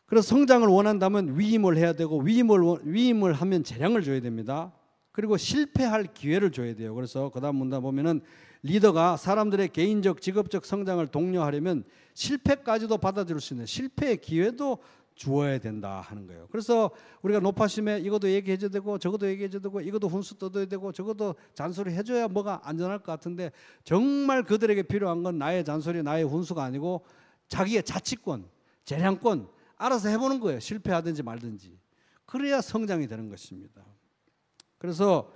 그래서 성장을 원한다면 위임을 해야 되고 위임을 하면 재량을 줘야 됩니다. 그리고 실패할 기회를 줘야 돼요. 그래서 그다음 문단 보면은 리더가 사람들의 개인적 직업적 성장을 독려하려면 실패까지도 받아들일 수 있는 실패의 기회도 주어야 된다 하는 거예요. 그래서 우리가 높아심에 이것도 얘기해줘야 되고 저것도 얘기해줘야 되고 이것도 훈수 떠줘야 되고 저것도 잔소리 해줘야 뭐가 안전할 것 같은데 정말 그들에게 필요한 건 나의 잔소리 나의 훈수가 아니고 자기의 자치권 재량권 알아서 해보는 거예요. 실패하든지 말든지. 그래야 성장이 되는 것입니다. 그래서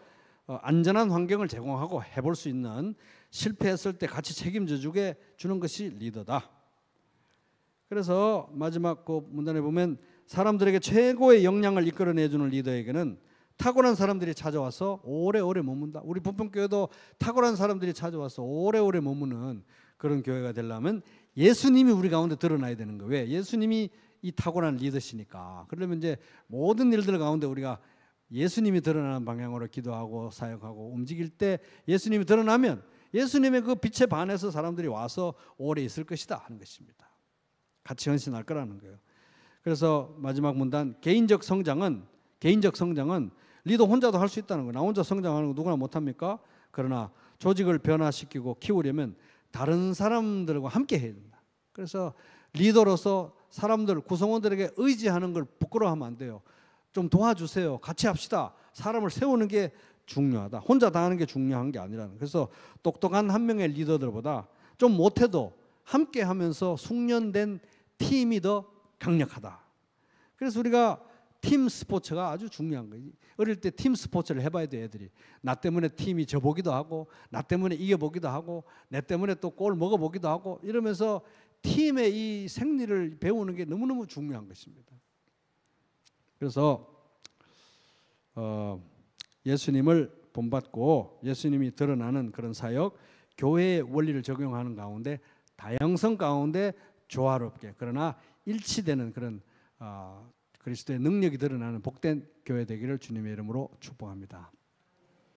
안전한 환경을 제공하고 해볼 수 있는 실패했을 때 같이 책임져 주는 것이 리더다. 그래서 마지막 그 문단에 보면 사람들에게 최고의 역량을 이끌어내주는 리더에게는 탁월한 사람들이 찾아와서 오래오래 머문다. 우리 부평교회도 탁월한 사람들이 찾아와서 오래오래 머무는 그런 교회가 되려면 예수님이 우리 가운데 드러나야 되는 거예요. 왜? 예수님이 이 탁월한 리더시니까. 그러면 이제 모든 일들 가운데 우리가 예수님이 드러나는 방향으로 기도하고 사역하고 움직일 때 예수님이 드러나면 예수님의 그 빛에 반해서 사람들이 와서 오래 있을 것이다 하는 것입니다. 같이 헌신할 거라는 거예요. 그래서 마지막 문단 개인적 성장은 리더 혼자도 할 수 있다는 거예요. 나 혼자 성장하는 거 누구나 못합니까? 그러나 조직을 변화시키고 키우려면 다른 사람들과 함께 해야 된다. 그래서 리더로서 사람들 구성원들에게 의지하는 걸 부끄러워하면 안 돼요. 좀 도와주세요. 같이 합시다. 사람을 세우는 게 중요하다. 혼자 다 하는 게 중요한 게 아니라는. 그래서 똑똑한 한 명의 리더들보다 좀 못해도 함께 하면서 숙련된 팀이 더 강력하다. 그래서 우리가 팀 스포츠가 아주 중요한 거예요. 어릴 때 팀 스포츠를 해봐야 돼 애들이. 나 때문에 팀이 져보기도 하고 나 때문에 이겨보기도 하고 내 때문에 또 골 먹어보기도 하고 이러면서 팀의 이 생리를 배우는 게 너무너무 중요한 것입니다. 그래서 예수님을 본받고 예수님이 드러나는 그런 사역, 교회의 원리를 적용하는 가운데 다양성 가운데 조화롭게 그러나 일치되는 그런 그리스도의 능력이 드러나는 복된 교회 되기를 주님의 이름으로 축복합니다.